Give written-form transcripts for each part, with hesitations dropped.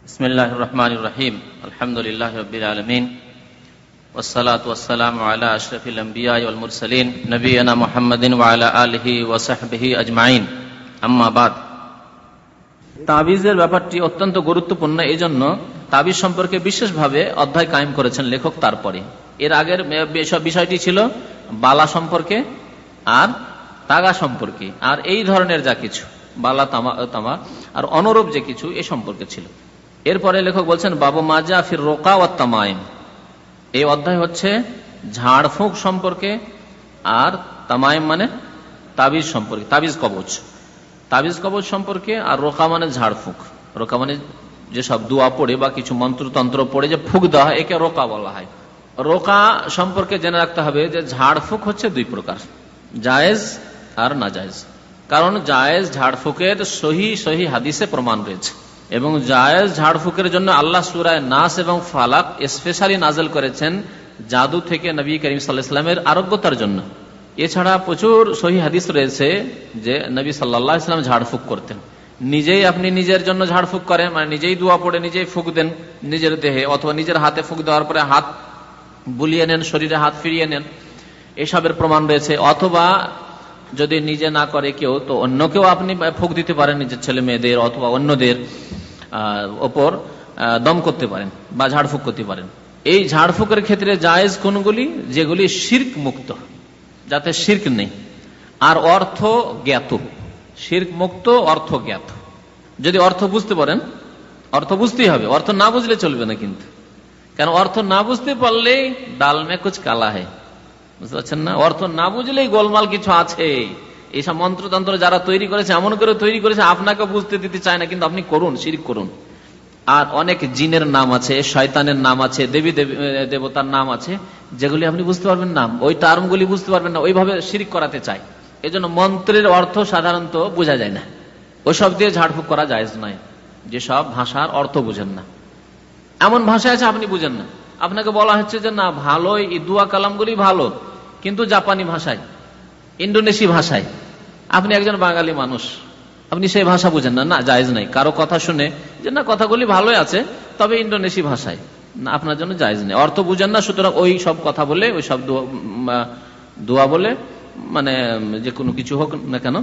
বিসমিল্লাহির রহমানির রহিম। আলহামদুলিল্লাহি রাব্বিল আলামিন ওয়াসসালাতু ওয়াসসালামু আলা আশরাফিল আম্বিয়া ওয়াল মুরসালিন নবিয়িনা মুহাম্মাদিন ওয়া আলা আলিহি ওয়া সাহবিহি আজমাইন। আম্মা বাদ। তাবিজের ব্যাপারটি অত্যন্ত গুরুত্বপূর্ণ, এই জন্য তাবিজ সম্পর্কে বিশেষভাবে অধ্যায় কায়েম করেছেন লেখক। তারপরে এর আগের বিষয়টি ছিল বালা সম্পর্কে আর তাগা সম্পর্কে, আর এই ধরনের যা কিছু বালা তামা আর অনুরূপ যে কিছু এ সম্পর্কে ছিল। এরপরে লেখক বলছেন বাবু মাজা ফির রোকা ওয়াত তামাইম। এই অধ্যায় হচ্ছে ঝাড়ফুঁক সম্পর্কে আর তামাইম মানে তাবিজ সম্পর্কে, তাবিজ কবচ সম্পর্কে, আর রোকা মানে ঝাড়ফুঁক। রোকা মানে যেসব দোয়া পড়ে বা কিছু মন্ত্রতন্ত্র পড়ে যে ফুঁক দেওয়া হয় একে রোকা বলা হয়। রোকা সম্পর্কে জেনে রাখতে হবে যে ঝাড়ফুঁক হচ্ছে দুই প্রকার, জায়েজ আর নাজায়েজ। কারণ জায়েজ ঝাড়ফুঁকের সহি হাদিসে প্রমাণ রয়েছে, এবং জায়েজ ঝাড়ফুঁকের জন্য আল্লাহ সূরা নাস এবং ফালাক স্পেশালি নাজেল করেছেন জাদু থেকে নবী করিম সাল্লাল্লাহু আলাইহি ওয়াসাল্লামের আরোগ্যতার জন্য। এছাড়া প্রচুর সহি হাদিস রয়েছে যে নবী সাল্লাল্লাহু আলাইহি ওয়াসাল্লাম ঝাড়ফুঁক করতেন। নিজেই আপনি নিজের জন্য ঝাড়ফুঁক করেন, মানে নিজেই দোয়া পড়ে নিজেই ফুঁক দেন নিজের দেহে, অথবা নিজের হাতে ফুঁক দেওয়ার পরে হাত বুলিয়ে নেন, শরীরে হাত ফিরিয়ে নেন, এসবের প্রমাণ রয়েছে। অথবা যদি নিজে না করে কেউ, তো অন্যকেও আপনি ফুঁক দিতে পারেন, নিজের ছেলে মেয়েদের অথবা অন্যদের ওপর দম করতে পারেন বা ঝাড়ফুঁক করতে পারেন। এই ঝাড়ফুঁকের ক্ষেত্রে জায়েজ কোনগুলি? যেগুলি শিরক মুক্ত, যাতে শিরক নেই, আর অর্থ জ্ঞাত। শিরক মুক্ত, অর্থ জ্ঞাত। যদি অর্থ বুঝতে পারেন, অর্থ বুঝতেই হবে, অর্থ না বুঝলে চলবে না কিন্তু। কেন অর্থ না বুঝতে পারলেই ডাল মে কুছ কালা হয়, বুঝতে পারছেন না? অর্থ না বুঝলেই গোলমাল কিছু আছে। এইসব মন্ত্রতন্ত্র যারা তৈরি করেছে এমন করে তৈরি করেছে আপনাকে বুঝতে দিতে চায় না, কিন্তু আপনি করুন, শিরক করুন। আর অনেক জিনের নাম আছে, শয়তানের নাম আছে, দেবী দেবতার নাম আছে, যেগুলি আপনি বুঝতে পারবেন না, ওই টার্মগুলি বুঝতে পারবেন না, ওইভাবে শিরক করাতে চায়। এই জন্য মন্ত্রের অর্থ সাধারণত বোঝা যায় না, ওইসব দিয়ে ঝাড়ফুঁক করা জায়েজ নয়। যেসব ভাষার অর্থ বুঝেন না, এমন ভাষা আছে আপনি বুঝেন না, আপনাকে বলা হচ্ছে যে না ভালোই দোয়া কালামগুলি ভালো, কিন্তু জাপানি ভাষায়, ইন্দোনেশি ভাষায়। আপনি একজন বাঙালি মানুষ, আপনি সেই ভাষা বুঝেন না, না জায়েজ নাই। কারো কথা শুনে যে না কথাগুলি ভালোই আছে, তবে ইন্দোনেশি ভাষায়, না আপনার জন্য জায়েজ নেই। অর্থ বুঝেন না, সুতরাং ওই সব কথা বলে, ওই সব দোয়া বলে, মানে যে কোনো কিছু হোক না কেন,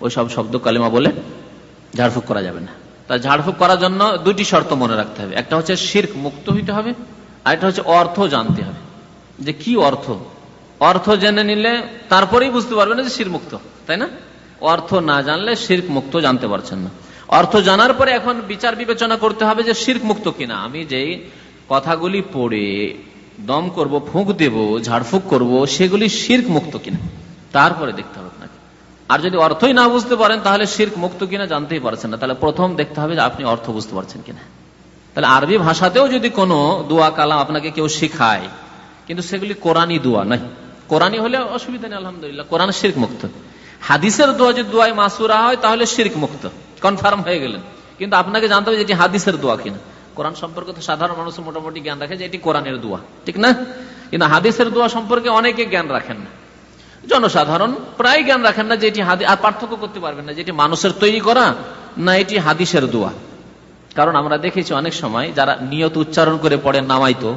ওই সব শব্দ কালিমা বলে ঝাড়ফুঁক করা যাবে না। তাই ঝাড়ফুঁক করার জন্য দুটি শর্ত মনে রাখতে হবে। একটা হচ্ছে শিরক মুক্ত হইতে হবে, আর একটা হচ্ছে অর্থ জানতে হবে, যে কি অর্থ। অর্থ জেনে নিলে তারপরেই বুঝতে পারবেন যে শিরক মুক্ত, তাই না? অর্থ না জানলে শিরক মুক্ত জানতে পারছেন না। অর্থ জানার পরে এখন বিচার বিবেচনা করতে হবে যে শিরক মুক্ত কিনা। আমি যেই কথাগুলি পড়ে দম করব, ফুঁক দেব, ঝাড়ফুঁক করব, সেগুলি শিরক মুক্ত কিনা, তারপরে দেখতে হবে আপনাকে। আর যদি অর্থই না বুঝতে পারেন তাহলে শিরক মুক্ত কিনা জানতেই পারছেন না। তাহলে প্রথম দেখতে হবে যে আপনি অর্থ বুঝতে পারছেন কিনা। তাহলে আরবি ভাষাতেও যদি কোনো দোয়া কালাম আপনাকে কেউ শিখায়, কিন্তু সেগুলি কোরআনী দোয়া নাই, কোরআনী হলে অসুবিধা নেই, আলহামদুলিল্লাহ, কোরআন শিরক মুক্ত। হাদিসের দোয়া যদি দোয়ায় মাসুরা হয় তাহলে শিরক মুক্ত, কনফার্ম হয়ে গেলেন। কিন্তু আপনাকে জানতে হবে যে এটি হাদিসের দোয়া কিনা। কোরআন সম্পর্কে তো সাধারণ মানুষ মোটামুটি জ্ঞান রাখে যে এটি কোরআনের দোয়া, ঠিক না? কিন্তু হাদিসের দোয়া সম্পর্কে অনেকে জ্ঞান রাখেন না, জনসাধারণ প্রায় জ্ঞান রাখেন না যে এটি হাদিস, আর পার্থক্য করতে পারবেন না যে এটি মানুষের তৈরি করা না এটি হাদিসের দোয়া। কারণ আমরা দেখেছি অনেক সময় যারা নিয়ত উচ্চারণ করে পড়ে নামাইতো,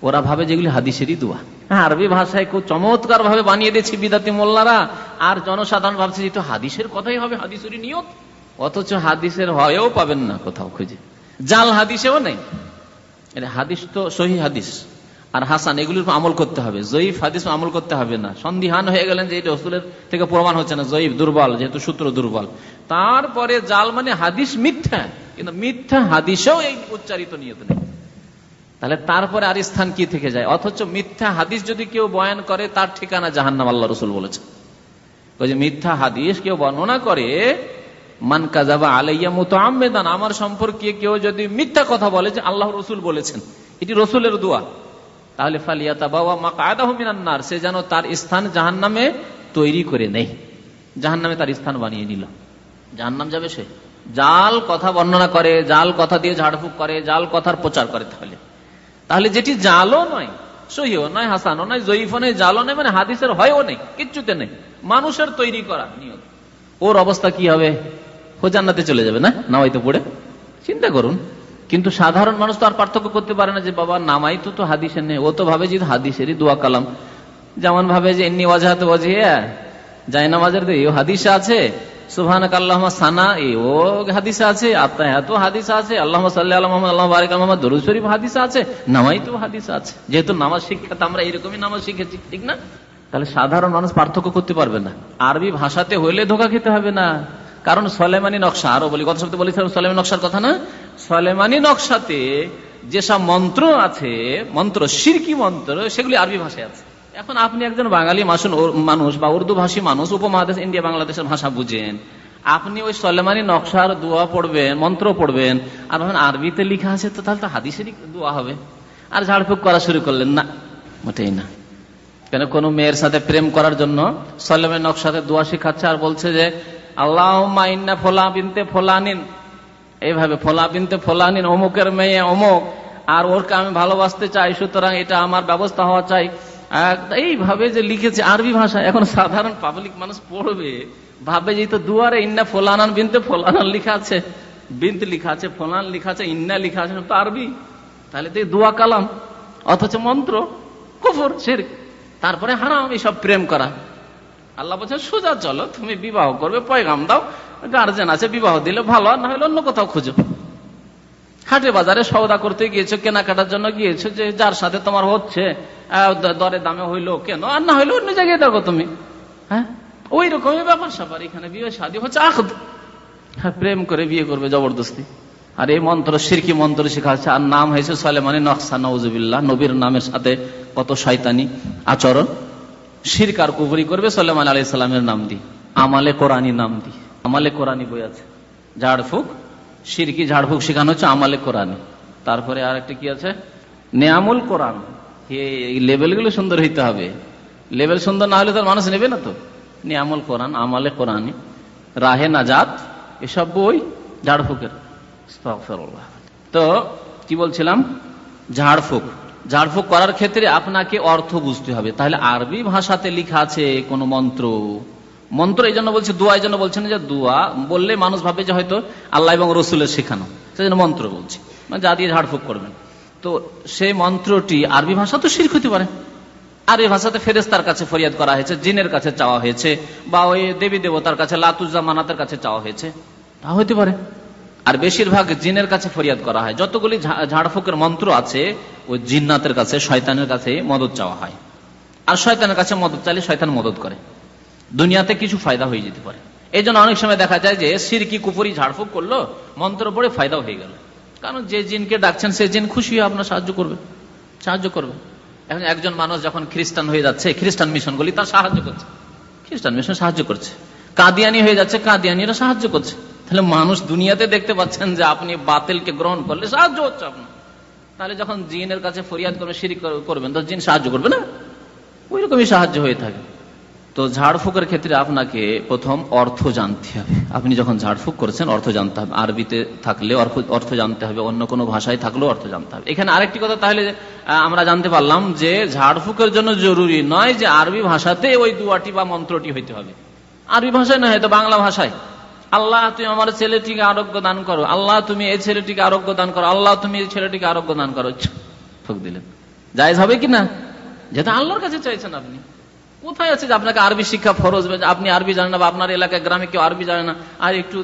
ওরা ভাবে যেগুলি হাদিসেরই দোয়া। হ্যাঁ, আরবি ভাষায় খুব চমৎকার ভাবে বানিয়ে দিয়েছি বিদাতি মোল্লারা, আর জনসাধারণ ভাবছে যে হাদিসের কথাই হবে, হাদিসেরই নিয়ত। অথচ হাদিসের হয়েও পাবেন না কোথাও খুঁজে, জাল হাদিসেও নেই। হাদিস তো সহি হাদিস আর হাসান, এগুলির আমল করতে হবে। জয়ীফ হাদিস আমল করতে হবে না। সন্দিহান হয়ে গেলেন যে এটা রাসূলের থেকে প্রমাণ হচ্ছে না, জয়ীফ দুর্বল, যেহেতু সূত্র দুর্বল। তারপরে জাল মানে হাদিস মিথ্যা, কিন্তু মিথ্যা হাদিসেও এই উচ্চারিত নিয়ত নেই, তাহলে তারপরে আর স্থান কি থেকে যায়? অথচ মিথ্যা হাদিস যদি কেউ বয়ান করে তার ঠিকানা জাহান্নাম, আল্লাহ রাসূল বলেছেন। ওই যে মিথ্যা হাদিস কেউ বর্ণনা করে, মান কাযাবা আলাইয়া মুতাআম্মিদান, আমার সম্পর্কে কেউ যদি মিথ্যা কথা বলে যে আল্লাহ রাসূল বলেছেন, এটি রাসূলের দোয়া, তাহলে ফালিয়াতাবাওয়া মাকআদাহু মিনান নার, সে যেন তার স্থান জাহান্নামে তৈরি করে নেয়, জাহান্নামে তার স্থান বানিয়ে নিল, জাহান্নাম যাবে সে। জাল কথা বর্ণনা করে, জাল কথা দিয়ে ঝাড়ফুঁক করে, জাল কথার প্রচার করে, তাহলে যেটি জালও নয়, সহিও নয়, হাসানও নয়, জয়ীফও নয়, জালও নয়, মানে হাদিসের হয়ও নেই, কিচ্ছুতে নেই, মানুষের তৈরি করা নিয়ত, ওর অবস্থা কি হবে? ও জান্নাতে চলে যাবে না নামাইতে পড়ে? চিন্তা করুন। কিন্তু সাধারণ মানুষ তো আর পার্থক্য করতে পারে না যে বাবা নামাই তো হাদিসে নেই। ও তো ভাবে যে হাদিসেরই দোয়া কালাম, যেমন ভাবে যে এমনি ওয়াজাহাত ওয়াজিয়া জায় নামাজের এও হাদিসে আছে, সুবহানাক আল্লাহুম্মা সানা এও হাদিসে আছে, আত্তাহিয়াতু হাদিসে আছে, আল্লাহুম্মা সাল্লি আলা মুহাম্মাদ আল্লাহুম্মা বারিক আলা মুহাম্মাদ দরুদ শরীফ হাদিসে আছে, নামাই তো হাদিসে আছে। যেহেতু নামাজ শিক্ষা আমরা এরকমই নামাজ শিখেছি, ঠিক না? তাহলে সাধারণ মানুষ পার্থক্য করতে পারবে না। আরবি ভাষাতে হইলে ধোকা খেতে হবে না, কারণ সুলাইমানি নকশা, আরো বলি গত সপ্তাহে বলেছিলাম সুলাইমানি নকশার কথা না, সুলাইমানি নকশাতে যেসব মন্ত্র আছে, মন্ত্র শিরকি মন্ত্র, সেগুলি আরবি ভাষায় আছে। এখন আপনি একজন বাঙালি মানুষ বা উর্দু ভাষী মানুষ, উপমহাদেশ ইন্ডিয়া বাংলাদেশের ভাষা বুঝেন, আপনি ওই সুলাইমানি নকশার দোয়া পড়বেন, মন্ত্র পড়বেন, আর আরবিতে লেখা আছে, তো তাহলে তো হাদিসেরই দোয়া হবে। আর ঝাড়ফুঁক করা শুরু করলেন, না, মোটেই না। কেন কোন মেয়ের সাথে প্রেম করার জন্য সুলাইমানি নকশাতে দোয়া শিখাচ্ছে, আর বলছে যে আল্লাহুম্মা ইন্না ফলা বিনতে ফলানিন, এইভাবে ফলা বিনতে ফলানিন, অমুকের মেয়ে অমুক, আর ওরকে আমি ভালোবাসতে চাই, সুতরাং এটা আমার ব্যবস্থা হওয়া চাই, এইভাবে যে লিখেছে আরবি ভাষা। এখন সাধারণ পাবলিক মানুষ পড়বে, ভাবে যে তো দুয়ারে ইন্না ফলানান বিনতে ফলানান লিখা আছে, বিন্ত লিখা আছে, ফলান লিখা আছে, ইন্না লিখা আছে, তো আরবি, তাহলে তো দোয়া কালাম, অথচ মন্ত্র, কুফর, শিরক, তারপরে হারাম এইসব প্রেম করা। আল্লাহ বলছেন সোজা চলো, তুমি বিবাহ করবে, পয়গাম দাও, গার্জেন আছে, বিবাহ দিলে ভালো, আর না হলে অন্য কোথাও খুঁজো। হাটে বাজারে সওদা করতে গিয়েছো, কেনাকাটার জন্য গিয়েছো, যে যার সাথে তোমার হচ্ছে দরে দামে হইলো কেন, আর না হইলো অন্য জায়গায় দেখো তুমি। হ্যাঁ, ওই রকমই ব্যাপার স্যাপার এখানে, বিয়ে শাদী হচ্ছে আখদ, প্রেম করে বিয়ে করবে জবরদস্তি। আর এই মন্ত্র শিরকি মন্ত্র শেখাচ্ছে, আর নাম হয়েছে সুলাইমানি নকশা, নাউজুবিল্লাহ। নবীর নামের সাথে কত শয়তানি আচরণ, শিরক আর কুফরি করবে সুলাইমান আলাইহিস সালামের নাম দিয়ে, আমালে কোরআনী নাম দিয়ে। আমালে কোরআনী বই আছে, ঝাড়ফুঁক, শিরকি ঝাড়ফুঁক শেখানো হচ্ছে আমালে কোরআনী। তারপরে আর একটা কি আছে, নেয়ামুল কোরআন। এই লেভেলগুলো সুন্দর হইতে হবে, লেভেল সুন্দর না হলে তো মানুষ নেবে না। তো নেয়ামুল কোরআন, আমালে কোরআনী, রাহে নাজাত, এসব বই ঝাড়ফুঁকের। তো কি বলছিলাম, ঝাড়ফুঁক, ঝাড়ফুঁক করার ক্ষেত্রে আপনাকে অর্থ বুঝতে হবে। তাহলে আরবি ভাষাতে লেখা আছে কোন মন্ত্র, মন্ত্র এই জন্য বলছে, দোয়া এই জন্য বলছেন যে দোয়া বললে মানুষ ভাবে যে হয়তো আল্লাহ এবং রসুলের শেখানো, সেজন্য মন্ত্র বলছি, মানে যা দিয়ে ঝাড়ফুঁক করবেন। তো সেই মন্ত্রটি আরবি ভাষা তো শিরক হতে পারে। আরবি ভাষাতে ফেরেশতার কাছে ফরিয়াদ করা হয়েছে, জিনের কাছে চাওয়া হয়েছে, বা ওই দেবী দেবতার কাছে, লাতুজ্জা মানাতের কাছে চাওয়া হয়েছে, তা হতে পারে। আর বেশিরভাগ জিনের কাছে ফরিয়াদ করা হয়। যতগুলি ঝাড়ফুঁকের মন্ত্র আছে, ওই জিন্নাতের কাছে, শয়তানের কাছে মদত চাওয়া হয়। আর শয়তানের কাছে মদত চাইলে শয়তান মদত করে, দুনিয়াতে কিছু ফায়দা হয়ে যেতে পারে। এই জন্য অনেক সময় দেখা যায় যে শিরকি কুফরি ঝাড়ফুঁক করলো, মন্ত্র পড়ে ফায়দা হয়ে গেল, কারণ যে জিনকে ডাকছেন সে জিন খুশি হয়ে আপনার সাহায্য করবে। এখন একজন মানুষ যখন খ্রিস্টান হয়ে যাচ্ছে, খ্রিস্টান মিশনগুলি তার সাহায্য করছে, খ্রিস্টান মিশন সাহায্য করছে। কাদিয়ানি হয়ে যাচ্ছে, কাদিয়ানিরা সাহায্য করছে। তাহলে মানুষ দুনিয়াতে দেখতে পাচ্ছেন যে আপনি বাতিলকে গ্রহণ করলে সাহায্য হচ্ছে আপনার। তাহলে যখন জিনের কাছে ফরিয়াদ করবেন, শিরক করবেন, তো জিন সাহায্য করবে না? ওই রকমই সাহায্য হয়ে থাকে। তো ঝাড়ফুঁকের ক্ষেত্রে আপনাকে প্রথম অর্থ জানতে হবে। আপনি যখন ঝাড়ফুঁক করছেন অর্থ জানতে হবে, আরবিতে থাকলে অর্থ জানতে হবে, অন্য কোনো ভাষায় থাকলেও অর্থ জানতে হবে। এখানে আরেকটি কথা তাহলে আমরা জানতে পারলাম যে ঝাড়ফুঁকের জন্য জরুরি নয় যে আরবি ভাষাতে ওই দুয়াটি বা মন্ত্রটি হইতে হবে। আরবি ভাষায় নয়, হয়তো বাংলা ভাষায়, আল্লাহ তুমি আমার ছেলেটিকে আরোগ্য দান করো, আল্লাহ তুমি এই ছেলেটিকে আরোগ্য দান করো, আল্লাহ তুমি এই ছেলেটিকে আরোগ্য দান করো, ফুঁক দিলেন, জায়েজ হবে কিনা? যেটা আল্লাহর কাছে চাইছেন আপনি। কোথায় আছে যে আপনাকে আরবি শিক্ষা ফরজ, আপনি আরবি জানেন না, বা আপনার এলাকায় গ্রামে কেউ আরবি জানে না, আর একটু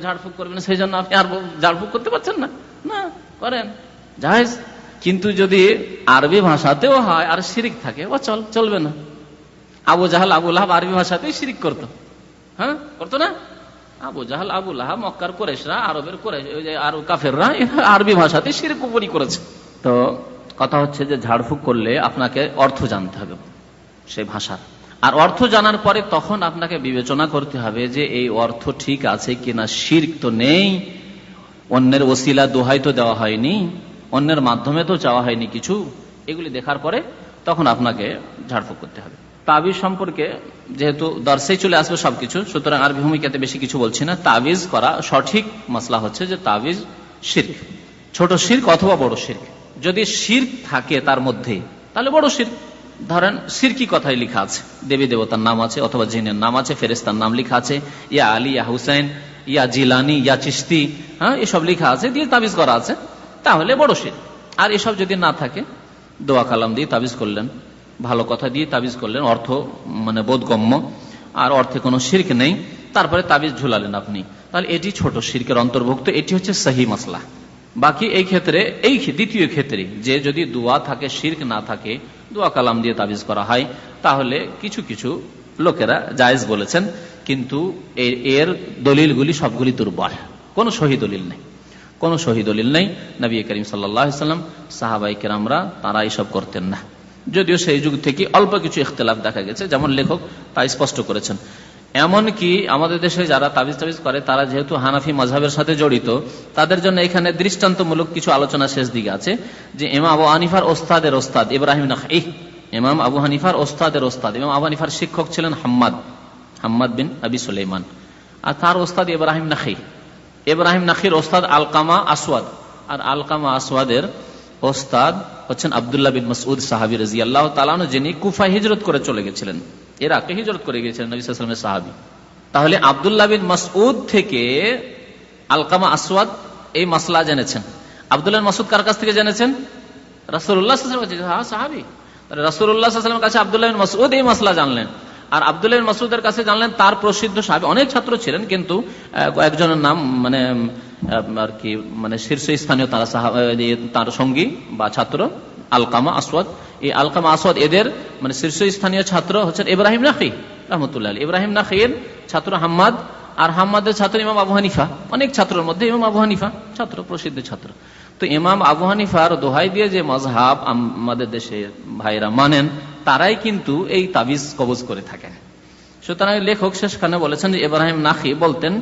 ঝাড়ফুঁক করবেন সেই জন্য আপনি আর ঝাড়ফুঁক করতে পারছেন না? না, করেন, জায়েজ। কিন্তু যদি আরবি ভাষাতেও হয় আর শিরিক থাকে, ও চলবে না। আবু জাহাল আবু লাহাব আরবি ভাষাতেই শিরিক করতো, হ্যাঁ করতো না? আবু জাহাল আবু লাহাব মক্কার কুরাইশরা, আরবের আর কাফেররা আরবি ভাষাতে শিরক কুফরি করেছে। তো কথা হচ্ছে যে ঝাড়ফুঁক করলে আপনাকে অর্থ জানতে হবে সেই ভাষার, আর অর্থ জানার পরে তখন আপনাকে বিবেচনা করতে হবে যে এই অর্থ ঠিক আছে কিনা। শিরক তো নেই, অন্যের ওসিলা দোহাই তো দেওয়া হয়নি, অন্যের মাধ্যমে তো চাওয়া হয়নি কিছু। এগুলি দেখার পরে তখন আপনাকে ঝাড়ফুঁক করতে হবে। তাবিজ সম্পর্কে যেহেতু দর্শেই চলে আসবে সবকিছু, সুতরাং আরবি ভূমিকাতে বেশি কিছু বলছি না। তাবিজ করা সঠিক মাসলা হচ্ছে যে তাবিজ শিরক, ছোট শিরক অথবা বড় শিরক। যদি শিরক থাকে তার মধ্যে তাহলে বড় শিরক। ধরেন শিরকি কথাই লেখা আছে, দেবী দেবতার নাম আছে অথবা জিনের নাম আছে, ফেরেশতার নাম লেখা আছে, ইয়া আলী, ইয়া হুসাইন, ইয়া জিলানি, ইয়া চিশতি, হ্যাঁ এসব লেখা আছে, দিয়ে তাবিজ করা আছে, তাহলে বড় শিরক। আর এসব যদি না থাকে, দোয়া কালাম দিয়ে তাবিজ করলেন, ভালো কথা দিয়ে তাবিজ করলেন, অর্থ মানে বোধগম্য, আর অর্থে কোনো শিরক নেই, তারপরে তাবিজ ঝুলালেন আপনি, তাহলে এটি ছোট শিরকের অন্তর্ভুক্ত। এটি হচ্ছে সহি মাসলা। বাকি এই ক্ষেত্রে, এই দ্বিতীয় ক্ষেত্রে যে যদি দোয়া থাকে, শিরক না থাকে, দোয়া কালাম দিয়ে তাবিজ করা হয়, তাহলে কিছু কিছু লোকেরা জায়েজ বলেছেন, কিন্তু এর দলিলগুলি সবগুলি দুর্বল, কোনো সহি দলিল নেই, কোনো সহি দলিল নেই। নবী করিম সাল্লাল্লাহু আলাইহি ওয়াসাল্লাম, সাহাবায়ে কেরামরা তারা এইসব করতেন না, যদিও সেই যুগ থেকে অল্প কিছু ইখতিলাফ দেখা গেছে, যেমন লেখক তা স্পষ্ট করেছেন। এমনকি আমাদের দেশে যারা তাবিজ টাবিজ করে, তারা যেহেতু হানাফি মাযহাবের সাথে জড়িত, তাদের জন্য এখানে দৃষ্টান্তমূলক কিছু আলোচনা শেষ দিকে আছে, যে ইমাম আবু হানিফার ওস্তাদের ওস্তাদ ইব্রাহিম নাখাই, ইমাম আবু হানিফার ওস্তাদের ওস্তাদ, ইমাম আবু হানিফার শিক্ষক ছিলেন হাম্মাদ বিন আবি সুলাইমান, আর তার ওস্তাদ ইব্রাহিম নাখাই। ইব্রাহিম নাখির ওস্তাদ আলকামা আসওয়াদ, আর আলকামা আসওয়াদের ওস্তাদ হচ্ছেন আব্দুল্লাহ বিন মাসউদ সাহাবী রাদিয়াল্লাহু তাআলা আনহু, যিনি কুফায় হিজরত করে চলে গেছিলেন, ইরাকে হিজরত করে গিয়েছিলেন নবী সাল্লাল্লাহু আলাইহি ওয়াসাল্লামের সাহাবী। তাহলে আব্দুল্লাহ বিন মাসউদ থেকে আলকামা আসওয়াদ এই মাসলা জেনেছেন। আব্দুল্লাহ বিন মাসউদ কার কাছ থেকে জেনেছেন? রাসূলুল্লাহ সাল্লাল্লাহু আলাইহি ওয়াসাল্লাম, হ্যাঁ সাহাবী। রাসূলুল্লাহ সাল্লাল্লাহু আলাইহি ওয়াসাল্লামের কাছে আব্দুল্লাহ বিন মাসউদ এই মাসলা জানলেন, আর আব্দুল্লাহ বিন মাসউদের কাছে জানলেন তার প্রসিদ্ধ সাহাবী। অনেক ছাত্র ছিলেন, কিন্তু একজনের নাম মানে আর কি মানে শীর্ষস্থানীয় তারা তার সঙ্গী বা ছাত্র আলকামা আসওয়াদ। এই আলকামা আসওয়াদ এদের মানে শীর্ষস্থানীয় ছাত্র হচ্ছেন ইব্রাহিম নাখী রাহমাতুল্লাহ আলাইহি। ইব্রাহিম নাখীর ছাত্র হাম্মাদ, আর হাম্মাদের ছাত্র ইমাম আবু হানিফা। অনেক ছাত্রের মধ্যে ইমাম আবু হানিফা ছাত্র, প্রসিদ্ধ ছাত্র। তো ইমাম আবু হানিফার দোহাই দিয়ে যে মাযহাব আমাদের দেশে ভাইরা মানেন, তারাই কিন্তু এই তাবিজ কবজ করে থাকেন। সুতরাং লেখক শেষখানে বলেছেন যে ইব্রাহিম নাখী বলতেন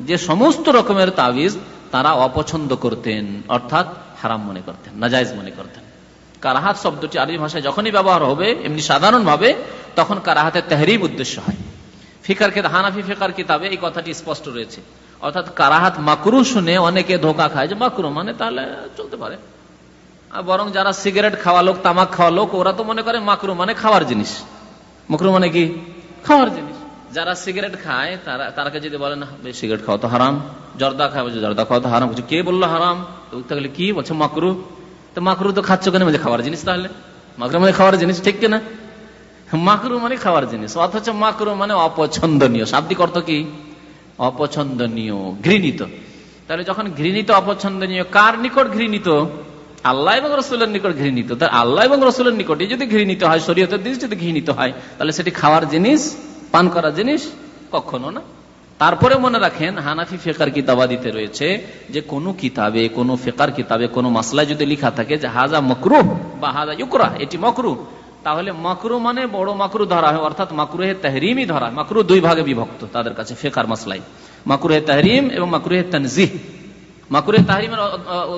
যে সমস্ত রকমের তাবিজ তারা অপছন্দ করতেন, অর্থাৎ হারাম মনে করতেন, নাজায়েজ মনে করতেন। কারাহাত শব্দটি আরবি ভাষায় যখনই ব্যবহার হবে এমনি সাধারণ ভাবে, তখন কারাহাতের তাহরিম উদ্দেশ্য হয়। ফিকার কিতাব, হানাফি ফিকার কিতাবে এই কথাটি স্পষ্ট রয়েছে, অর্থাৎ কারাহাত মাকরুহ শুনে অনেকে ধোঁকা খায় যে মাকরুহ মানে তাহলে চলতে পারে, আর বরং যারা সিগারেট খাওয়া লোক, তামাক খাওয়া লোক, ওরা তো মনে করে মাকরুহ মানে খাওয়ার জিনিস। মাকরুহ মানে কি? খাওয়ার জিনিস। যারা সিগারেট খায় তারাকে যদি বলে না সিগারেট খাওয়া তো হারাম, জর্দা খায় বলছে জর্দা খাওয়া তো হারাম, কে বললো হারাম? তাহলে কি বলছে? মাকরুহ। তো মাকরুহ তো খাচ্ছ কেন? মানে খাওয়ার জিনিস। তাহলে মাকরুহ মানে খাওয়ার জিনিস, ঠিক কিনা? মাকরুহ মানে খাওয়ার জিনিস, অথচ মাকরুহ মানে অপছন্দনীয়। শাব্দিক অর্থ কি? অপছন্দনীয়, ঘৃণিত। তাহলে যখন ঘৃণিত, অপছন্দনীয়, কার নিকট ঘৃণিত? আল্লাহ এবং রাসূলের নিকট ঘৃণিত। তার আল্লাহ এবং রাসূলের নিকটে যদি ঘৃণিত হয়, শরীয়তের দৃষ্টিতে ঘৃণিত হয়, তাহলে সেটি খাওয়ার জিনিস, পান করার জিনিস কখনো না। তারপরে মনে রাখেন, হানাফি ফিকার কিতাবাদিতে রয়েছে যে কোন কিতাবে, কোন ফিকার কিতাবে, কোন মাসলায় যদি লেখা থাকে যে হাজা মাকরুহ বা হাজা ইউকরাহ, এটি মাকরুহ, তাহলে মাকরুহ মানে বড় মাকরুহ ধরা হয়, অর্থাৎ মাকরুহে তাহরিমই ধরা হয়। মাকরুহ দুই ভাগে বিভক্ত তাদের কাছে ফিকার মাসলায়, মাকরুহে তাহরিম এবং মাকরুহে তানজিহ। মাকরুহে তাহরিমের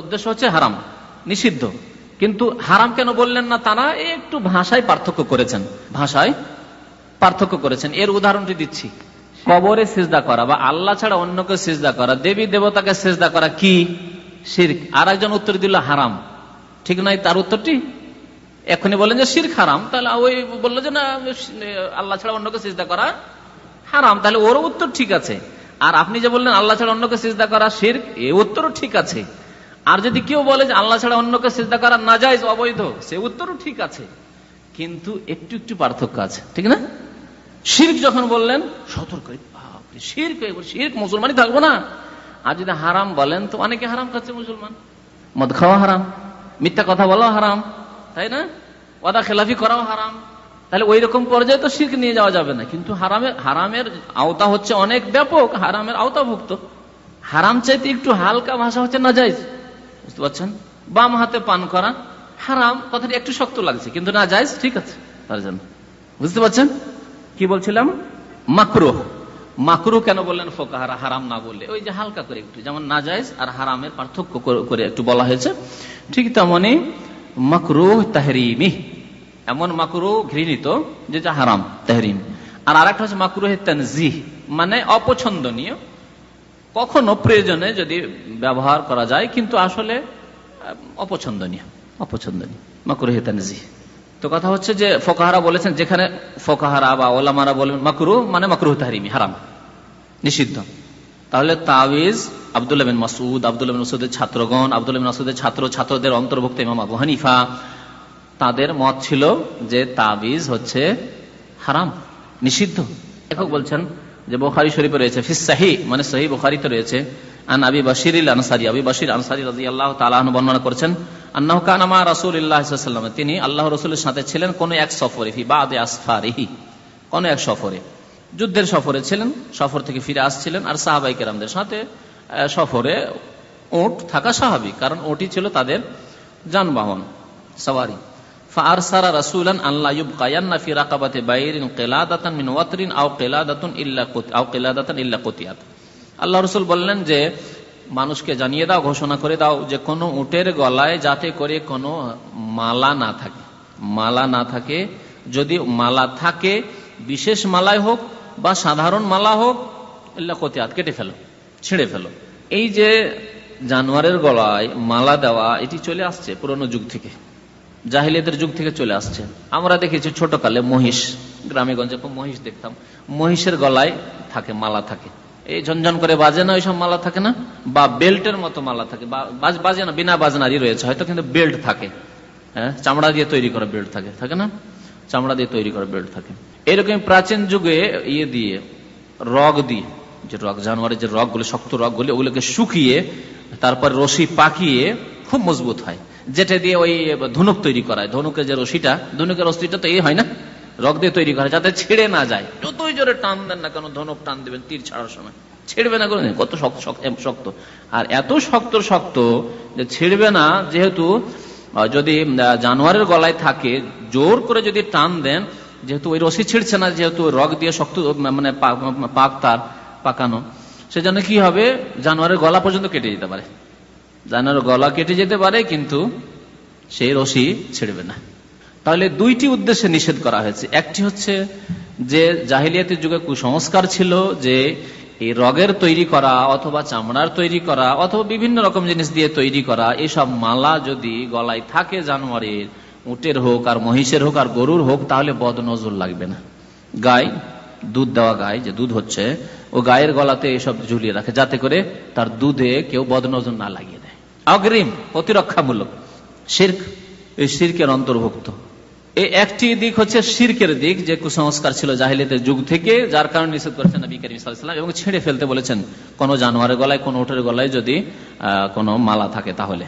উদ্দেশ্য হচ্ছে হারাম, নিষিদ্ধ। কিন্তু হারাম কেন বললেন না তারা? একটু ভাষায় পার্থক্য করেছেন, ভাষায় পার্থক্য করেছেন। এর উদাহরণটি দিচ্ছি। কবরে সিজদা করা বা আল্লাহ ছাড়া অন্যকে সিজদা করা, দেবী দেবতাকে সিজদা করা কি? শিরক। আর একজন উত্তর দিল হারাম। ঠিক নাই তার উত্তরটি? এখনই বলেন যে শিরক হারাম, তাহলে ওই বললো যে না আল্লাহ ছাড়া অন্যকে সিজদা করা হারাম, তাহলে ওর উত্তর ঠিক আছে। আর আপনি যে বললেন আল্লাহ ছাড়া অন্যকে সিজদা করা শিরক, এই উত্তরও ঠিক আছে। আর যদি কেউ বলে যে আল্লাহ ছাড়া অন্যকে সিজদা করা নাজায়েজ, অবৈধ, সে উত্তরও ঠিক আছে। কিন্তু একটু একটু পার্থক্য আছে, ঠিক না? শিরক যখন বললেন, সতর্ক, শিরক, শিরক মুসলমানই থাকবো না। আর যদি হারাম বলেন, তো অনেকে হারাম খাচ্ছে মুসলমান, মদ খাওয়া হারাম, মিথ্যা কথা বলাও হারাম, তাই না? ওয়াদা খেলাফি করাও হারাম। তাহলে ওই রকম পর্যায়ে তো শিরক নিয়ে যাওয়া যাবে না। কিন্তু হারামের আওতা হচ্ছে অনেক ব্যাপক, হারামের আওতাভুক্ত। হারাম চাইতে একটু হালকা ভাষা হচ্ছে নাজায়েজ, বুঝতে পারছেন? বাম হাতে পান করা হারাম, কথাটি একটু শক্ত লাগছে, কিন্তু নাজায়েজ ঠিক আছে তার জন্য, বুঝতে পারছেন? কি বলছিলাম? মাকরুহ। মাকরুহ কেন বললেন ফোকাহারা, হারাম না বললে? ওই যে হালকা করে একটু, যেমন নাজায়েজ আর হারামের পার্থক্য করে একটু বলা হয়েছে, ঠিক তেমনি মাকরুহ তাহরিমি, এমন মাকরুহ ঘৃণিত যেটা হারাম, তাহরিম। আর আরেকটা হচ্ছে মাকরুহ তানজিহ, মানে অপছন্দনীয়, কখনো প্রয়োজনে যদি ব্যবহার করা যায়, কিন্তু আসলে অপছন্দনীয়, অপছন্দনীয়, মাকরুহ তানজিহ। তো কথা হচ্ছে যে ফোকাহারা বলেছেন, যেখানে ফোকাহারা বা ওলামারা বলেন মাকরুহ মানে মাকরুহ তাহরিমি, হারাম, নিষিদ্ধ, তাহলে তাবিজ আব্দুল্লাহ বিন মাসউদ, আব্দুল্লাহ বিন মাসউদের ছাত্রগণ, আব্দুল্লাহ বিন মাসউদের ছাত্রদের অন্তর্ভুক্ত ইমাম আবু হানিফা, তাদের মত ছিল যে তাবিজ হচ্ছে হারাম, নিষিদ্ধ। লেখক বলছেন যে বুখারী শরীফে রয়েছে, ফিস সাহিহ মানে সহিহ বুখারীতে রয়েছে, আন আবি বাশির আল আনসারী, আবি বাশির আনসারী রাদিয়াল্লাহু তাআলা আনহু বর্ণনা করেছেন, আন্নাহু কানা মা রাসূলিল্লাহ সাল্লাল্লাহু আলাইহি ওয়াসাল্লাম, তিনি আল্লাহ রাসূলের সাথে ছিলেন কোন এক সফরে, ফি বাদি আসফারিহি, কোন এক সফরে, যুদ্ধের সফরে ছিলেন, সফর থেকে ফিরে আসছিলেন, আর সাহাবায়ে কেরামদের সাথে সফরে উট থাকা স্বাভাবিক, কারণ ওটি ছিল তাদের যানবাহন সওয়ারি। ফাআরসালা রাসূলান আল্লা ইউবকায়ান্না ফি রাকাবাতি বাইরিন কিলাদাতান মিন ওয়াতরিন আও কিলাদাতান ইল্লা কুতিয়াত। আল্লাহ রাসূল বললেন যে মানুষকে জানিয়ে দাও, ঘোষণা করে দাও যে কোনো উটের গলায় যাতে করে কোনো মালা না থাকে, মালা না থাকে, যদি মালা থাকে বিশেষ মালাই হোক বা সাধারণ মালা হোক, ইল্লা কুতিয়াত কেটে ফেলো, ছিঁড়ে ফেলো। এই যে জানোয়ারের গলায় মালা দেওয়া, এটি চলে আসছে পুরনো যুগ থেকে, জাহিলিয়াতের যুগ থেকে চলে আসছে। আমরা দেখেছি ছোটকালে মহিষ, গ্রামে গঞ্জে মহিষ দেখতাম, মহিষের গলায় থাকে মালা থাকে, এই ঝনঝন করে বাজে না, ওইসব মালা থাকে না, বা বেল্টের মতো মালা থাকে, বাজে না, বিনা বাজনারই রয়েছে হয়তো, কিন্তু বেল্ট থাকে, হ্যাঁ, চামড়া দিয়ে তৈরি করা বেল্ট থাকে, থাকে না, চামড়া দিয়ে তৈরি করা বেল্ট থাকে। এরকম প্রাচীন যুগে ইয়ে দিয়ে, রগ দিয়ে, যে রগ, জানোয়ারের যে রগগুলো, শক্ত রগগুলি, ওগুলোকে শুকিয়ে তারপর রশি পাকিয়ে খুব মজবুত হয়, যেটা দিয়ে ওই ধনুক তৈরি করা হয়। ধনুকের যে রশিটা, ধনুকের রশিটা তো এই হয় না, রগ দিয়ে তৈরি করা, যাতে ছিঁড়ে না যায়। যতই জোরে টান দেন না কেন, ধনুক টান দেবেন তীর ছাড়ার সময়, ছিঁড়বে না, কত শক্ত, আর এত শক্ত যে ছিঁড়বে না। যেহেতু যদি জানোয়ারের গলায় থাকে, জোর করে যদি টান দেন, যেহেতু ওই রশি ছিঁড়ছে না, যেহেতু রগ দিয়ে শক্ত মানে পাকানো, সেজন্য কি হবে, জানোয়ারের গলা পর্যন্ত কেটে যেতে পারে, জানোয়ারের গলা কেটে যেতে পারে, কিন্তু সেই রশি ছিঁড়বে না। তাহলে দুইটি উদ্দেশ্যে নিষেধ করা হয়েছে। একটি হচ্ছে যে জাহিলিয়াতের যুগে কুসংস্কার ছিল যে এই রগের তৈরি করা অথবা চামড়ার তৈরি করা অথবা বিভিন্ন রকম জিনিস দিয়ে তৈরি করা এসব মালা যদি গলায় থাকে জানোয়ারের, উটের হোক আর মহিষের হোক আর গরুর হোক, তাহলে বদনজর লাগবে না। গাই, দুধ দেওয়া গাই যে দুধ হচ্ছে, ও গায়ের গলাতে এসব ঝুলিয়ে রাখে, যাতে করে তার দুধে কেউ বদনজর না লাগিয়ে দেয়। অগ্রিম, প্রতিরক্ষামূলক, শিরক, এই শিরকের অন্তর্ভুক্ত। এই একটি দিক হচ্ছে শিরকের দিক, যে কুসংস্কার ছিল জাহিলিয়াতের যুগ থেকে, যার কারণে নিষেধ করেছেন নবী করিম সাল্লাল্লাহু আলাইহি ওয়াসাল্লাম, এবং ছেড়ে ফেলতে বলেছেন কোনো জানোয়ারের গলায়, কোনো উটের গলায় যদি কোনো মালা থাকে তাহলে।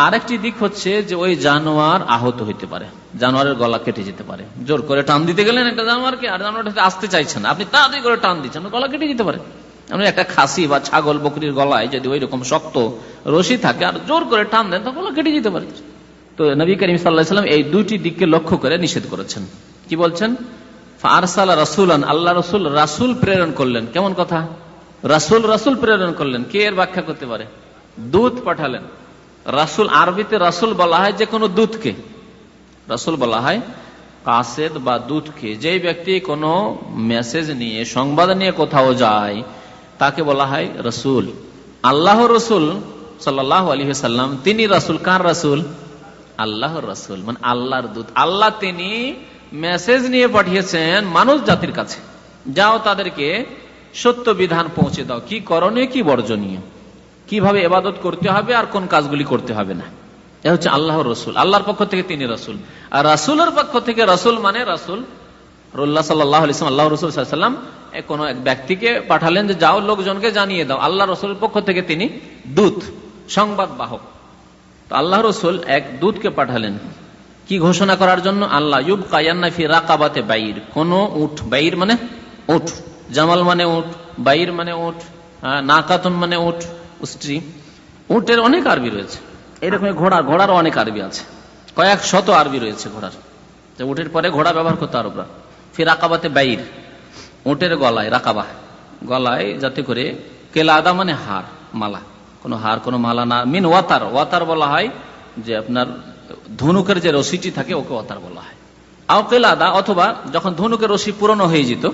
আর একটি দিক হচ্ছে যে ওই জানোয়ার আহত হইতে পারে, জানোয়ারের গলা কেটে যেতে পারে, জোর করে টান দিতে গেলেন একটা জানোয়ারকে, আর জানোয়ারটা আসতে চাইছেন, আপনি তাড়াতাড়ি করে টান দিচ্ছেন, গলা কেটে যেতে পারে। আপনি একটা খাসি বা ছাগল বকরির গলায় যদি ওই রকম শক্ত রশি থাকে আর জোর করে টান দেন, তো গলা কেটে যেতে পারে। তো নবী করিম সাল্লাল্লাহু আলাইহি ওয়াসাল্লাম এই দুইটি দিককে লক্ষ্য করে নিষেধ করেছেন। কি বলছেন, ফারসালা রাসূলান, আল্লাহ রাসূল প্রেরণ করলেন। কেমন কথা, রাসূল প্রেরণ করলেন, কে এর ব্যাখ্যা করতে পারে? দূত পাঠালেন। রাসূল, আরবিতে রাসূল বলা হয় যে কোনো দূতকে, রাসূল বলা হয় কাসেদ বা দূতকে। যেই ব্যক্তি কোনো মেসেজ নিয়ে, সংবাদ নিয়ে কোথাও যায়, তাকে বলা হয় রাসূল। আল্লাহ রাসূল সাল্লাল্লাহু আলাইহি ওয়াসাল্লাম, তিনি রাসূল। কার রাসূল? আল্লাহর রাসূল, মানে আল্লাহর দূত। আল্লাহ তিনি মেসেজ নিয়ে পাঠিয়েছেন মানুষ জাতির কাছে, যাও তাদেরকে সত্য বিধান পৌঁছে দাও, কি করণীয় কি বর্জনীয়, কিভাবে ইবাদত করতে হবে আর কোন কাজগুলি করতে হবে না। এ হচ্ছে আল্লাহর রাসূল, আল্লাহর পক্ষ থেকে তিনি রাসূল। আর রাসূলের পক্ষ থেকে রাসূল মানে রাসূল রাসূলুল্লাহ সাল্লাল্লাহু আলাইহি ওয়াসাল্লাম, আল্লাহর রাসূল সাল্লাল্লাহু আলাইহি ওয়াসাল্লাম কোন এক ব্যক্তিকে পাঠালেন যে যাও লোকজনকে জানিয়ে দাও। আল্লাহ রাসূলের পক্ষ থেকে তিনি দূত, সংবাদ বাহক। তো আল্লাহ রাসূল এক দূতকে পাঠালেন কি ঘোষণা করার জন্য? আল্লাহ ইউবকায়ান্না ফি রাকাবাতে বাইর, কোন উট, বাইর মানে উট, জামাল মানে উট, বাইর মানে উট, নাকাতুন মানে উট, উষ্ট্রি। উটের অনেক আরবি রয়েছে, এরকম ঘোড়ারও অনেক আরবি আছে, কয়েক শত আরবি রয়েছে ঘোড়ার। উটের পরে ঘোড়া ব্যবহার করতে আরবরা। ফি রাকাবাতে বাইর, উটের গলায়, রাকাবা গলায়, যাতে করে কেলাদা মানে হার, মালা, কোনো হার কোনো মালা না। মিন ওয়াতার, ওয়াতার বলা হয় যে আপনার ধনুকের যে রশিটি থাকে ওকে ওয়াতার বলা হয়। আও কেলাদা, অথবা যখন ধনুকের রশি পুরনো হয়ে যেত,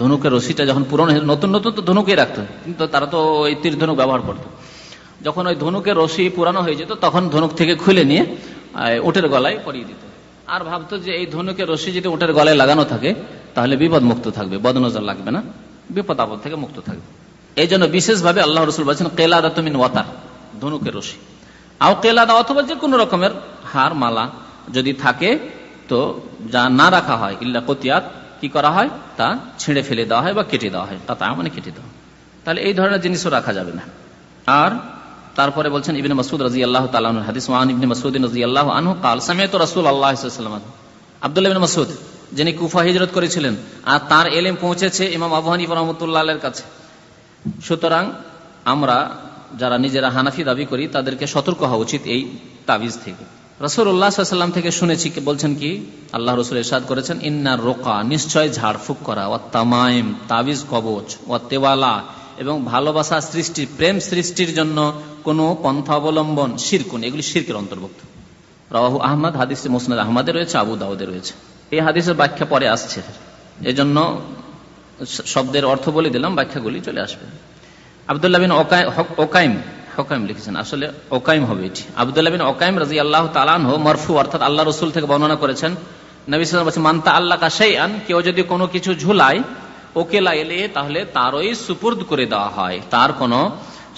ধনুকের রশিটা যখন পুরনো, নতুন নতুন তো ধনুকেই রাখতো, কিন্তু তারা তো ওই তীর ধনুক ব্যবহার করতো। যখন ওই ধনুকের রশি পুরানো হয়ে যেত, তখন ধনুক থেকে খুলে নিয়ে উটের গলায় পরিয়ে দিত। আর ভাবতো যে এই ধনুকের রশি যদি উটের গলায় লাগানো থাকে তাহলে বিপদ মুক্ত থাকবে, বদনজর লাগবে না, বিপদ আপদ থেকে মুক্ত থাকবে। এই জন্য বিশেষভাবে আল্লাহ রসুল বলছেন কেলাদা মিন ওয়াতার, ধনুকের রশি, আও কেলাদা অথবা যে কোনো রকমের হার মালা যদি থাকে তো যা না রাখা হয় ইল্লা কতিয়াত, কি করা হয় তা ছিঁড়ে ফেলে দেওয়া হয় বা কেটে দেওয়া হয়, তা মানে কেটে দেওয়া। তাহলে এই ধরনের জিনিসও রাখা যাবে না। আর তারপরে বলছেন ইবনে মাসউদ রাদিয়াল্লাহু তাআলা আনহু হাদিস, ওয়ান ইবনে মাসউদ রাদিয়াল্লাহু আনহু قال سمعت رسول الله صلى الله عليه وسلم, আব্দুল্লাহ ইবনে মাসউদ যিনি কুফা হিজরত করেছিলেন আর তার ইলম পৌঁছেছে ইমাম আবু হানিফা রাহমাতুল্লাহ আলাইহির কাছে। সুতরাং আমরা যারা নিজেরা হানাফি দাবি করি তাদেরকে সতর্ক হওয়া উচিত এই তাবিজ থেকে। রাসূলুল্লাহ সাল্লাল্লাহু আলাইহি ওয়াসাল্লাম থেকে শুনেছি বলছেন কি, আল্লাহ রাসূল ইরশাদ করেছেন ইন্নার রুকা, নিশ্চয় ঝাড়ফুঁক করা, ওয়া তামাইম, তাবিজ কবচ, ওয়া তেওয়ালা, এবং ভালোবাসা সৃষ্টি, প্রেম সৃষ্টির জন্য কোনো পন্থা অবলম্বন, শিরকুন, এগুলি শিরকের অন্তর্ভুক্ত। রাওয়াহু আহমদ, হাদিসে মুসনাদ আহমদে রয়েছে, আবু দাউদে রয়েছে। এই হাদিসের ব্যাখ্যা পরে আসছে, এজন্য শব্দের অর্থ বলে দিলাম, ব্যাখ্যাগুলি চলে আসবে। আব্দুল্লাহ বিন ওকাইম লিখেছেন, আসলে ওকাইম হবে এটি। আব্দুল্লাহ বিন ওকাইম রাদিয়াল্লাহু তাআলা আনহু মারফু অর্থাৎ আল্লাহ রাসূল থেকে বর্ণনা করেছেন, নবী সাল্লাল্লাহু আলাইহি ওয়াসাল্লাম বলেছেন মান তাআল্লাকা শাইআন, কেউ যদি কোনো কিছু ঝুলায়, ওকেলা এলে, তাহলে তারই সুপুর্দ করে দেওয়া হয়, তার কোনো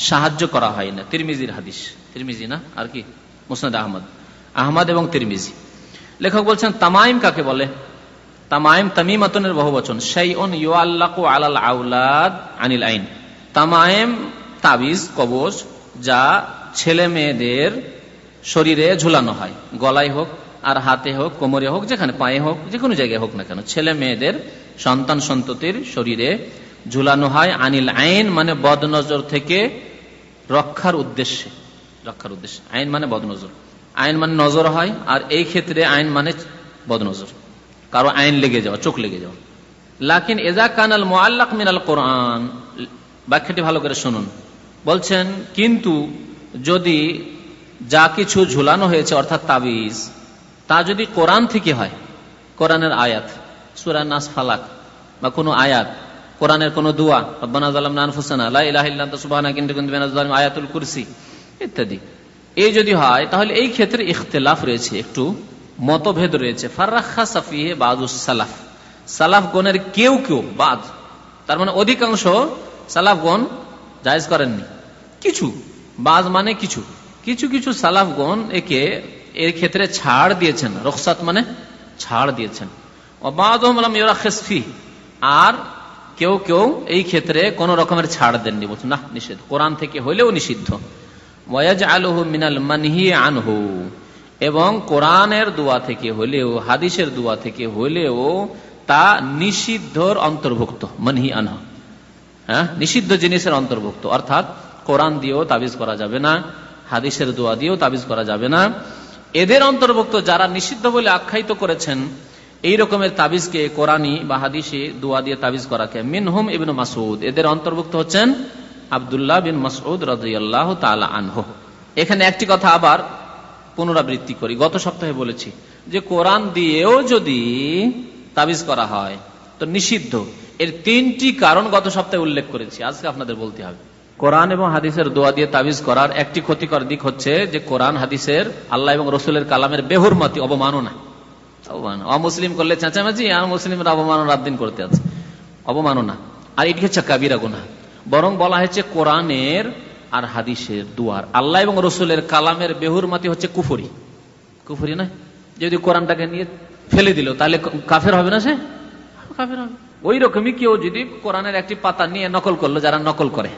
সাহায্য করা হয় না। তিরমিজির হাদিস, তিরমিজি না আর কি, মুসনাদ আহমদ এবং তিরমিজি। লেখক বলছেন তামাইম কাকে বলে? তামাইম তামিমাতুনের বহুবচন, শাইউন ইউআল্লাকু আলাল আওলাদ আনিল আইন। তামাইম তাবিজ কবজ যা ছেলে মেয়েদের শরীরে ঝুলানো হয়, গলায় হোক আর হাতে হোক, কোমরে হোক, যেখানে পায়ে হোক, যে কোনো জায়গায় হোক না কেন, ছেলে মেয়েদের সন্তান সন্ততির শরীরে ঝুলানো হয়। আনিল আইন মানে বদনজর থেকে রক্ষার উদ্দেশ্যে, আইন মানে বদনজর, আইন মানে নজর হয়, আর এই ক্ষেত্রে আইন মানে বদনজর, কারো আইন লেগে যাওয়া, চোখ লেগে যাওয়া। লাকিন এজা কানাল মুআল্লাক মিনাল কোরআন, ব্যাখ্যাটি ভালো করে শুনুন। বলছেন কিন্তু যদি যা কিছু ঝুলানো হয়েছে অর্থাৎ তাবিজ, তা যদি কোরআন থেকে হয়, কোরআনের আয়াত, সূরা নাস, ফালাক বা কোনো আয়াত, কোরআনের কোনো দোয়া, রব্বানা যালামনা আনফুসানা, লা ইলাহা ইল্লা আনতা সুবহানাকা ইন্নী কুনতু মিনাজ জালিমিন, আয়াতুল কুরসি ইত্যাদি, এই যদি হয় তাহলে এই ক্ষেত্রে ইখতিলাফ রয়েছে, একটু মতভেদ রয়েছে। ফাররাখাসা ফিহি বাযুস সালাফ, সালাফগণের কেউ কেউ, বাদ তার মানে অধিকাংশ সালাফগণ জায়েজ করেননি, কিছু, বাজ মানে কিছু কিছু সালাফগণ এর ক্ষেত্রে ছাড় দিয়েছেন, রুখসাত মানে ছাড় দিয়েছেন। ওয়াবাদুহুম লাম ইউরাখিস ফিহি, আর কেউ কেউ এই ক্ষেত্রে কোন রকমের ছাড় দেননি, বলছেন না নিষেধ, কোরআন থেকে হইলেও নিষিদ্ধ। ওয়ায়াজআলুহু মিনাল মানহি আনহু, এবং কোরআনের দোয়া থেকে হলেও, হাদিসের দোয়া থেকে হলেও তা নিষিদ্ধর অন্তর্ভুক্ত, মানহি আনহু, হ্যাঁ, নিষিদ্ধ জিনিসের অন্তর্ভুক্ত। অর্থাৎ কোরআন দিয়েও তাবিজ করা যাবে না, হাদিসের দোয়া দিয়েও তাবিজ করা যাবে না। এদের অন্তর্ভুক্ত যারা নিষিদ্ধ বলে আখ্যায়িত করেছেন এই রকমের তাবিজকে, কোরআনী বা হাদিসে দোয়া দিয়ে তাবিজ করাকে, মিনহুম ইবনে মাসউদ, এদের অন্তর্ভুক্ত হচ্ছেন আব্দুল্লাহ বিন মাসউদ রাদিয়াল্লাহু তাআলা আনহু। এখানে একটি কথা আবার পুনরাবৃত্তি করি, গত সপ্তাহে বলেছি যে কোরআন দিয়েও যদি তাবিজ করা হয় তো নিষিদ্ধ। এর তিনটি কারণ গত সপ্তাহে উল্লেখ করেছি, আজকে আপনাদের বলতে হবে। কোরআন এবং হাদিসের দোয়া দিয়ে তাবিজ করার একটি ক্ষতিকর দিক হচ্ছে যে কোরআন হাদিসের, আল্লাহ এবং রসুলের কালামের বেহুরমতি, অবমাননা। অমুসলিম করলে চেঁচামেচি, আর মুসলিমরা অবমাননার দিন করতে আছে, অবমাননা। আর এটি হচ্ছে কাবিরা গুনাহ। বরং বলা হয়েছে কোরআনের আর হাদিসের দুয়ার, আল্লাহ এবং রসুলের কালামের বেহুরমতি হচ্ছে কুফরি, কুফরি নয়। যদি কোরআনটাকে নিয়ে ফেলে দিল তাহলে কাফের হবে না, সে কাফের হবে। ওই রকমই কেউ যদি কোরআনের একটি পাতা নিয়ে নকল করলো, যারা নকল করে,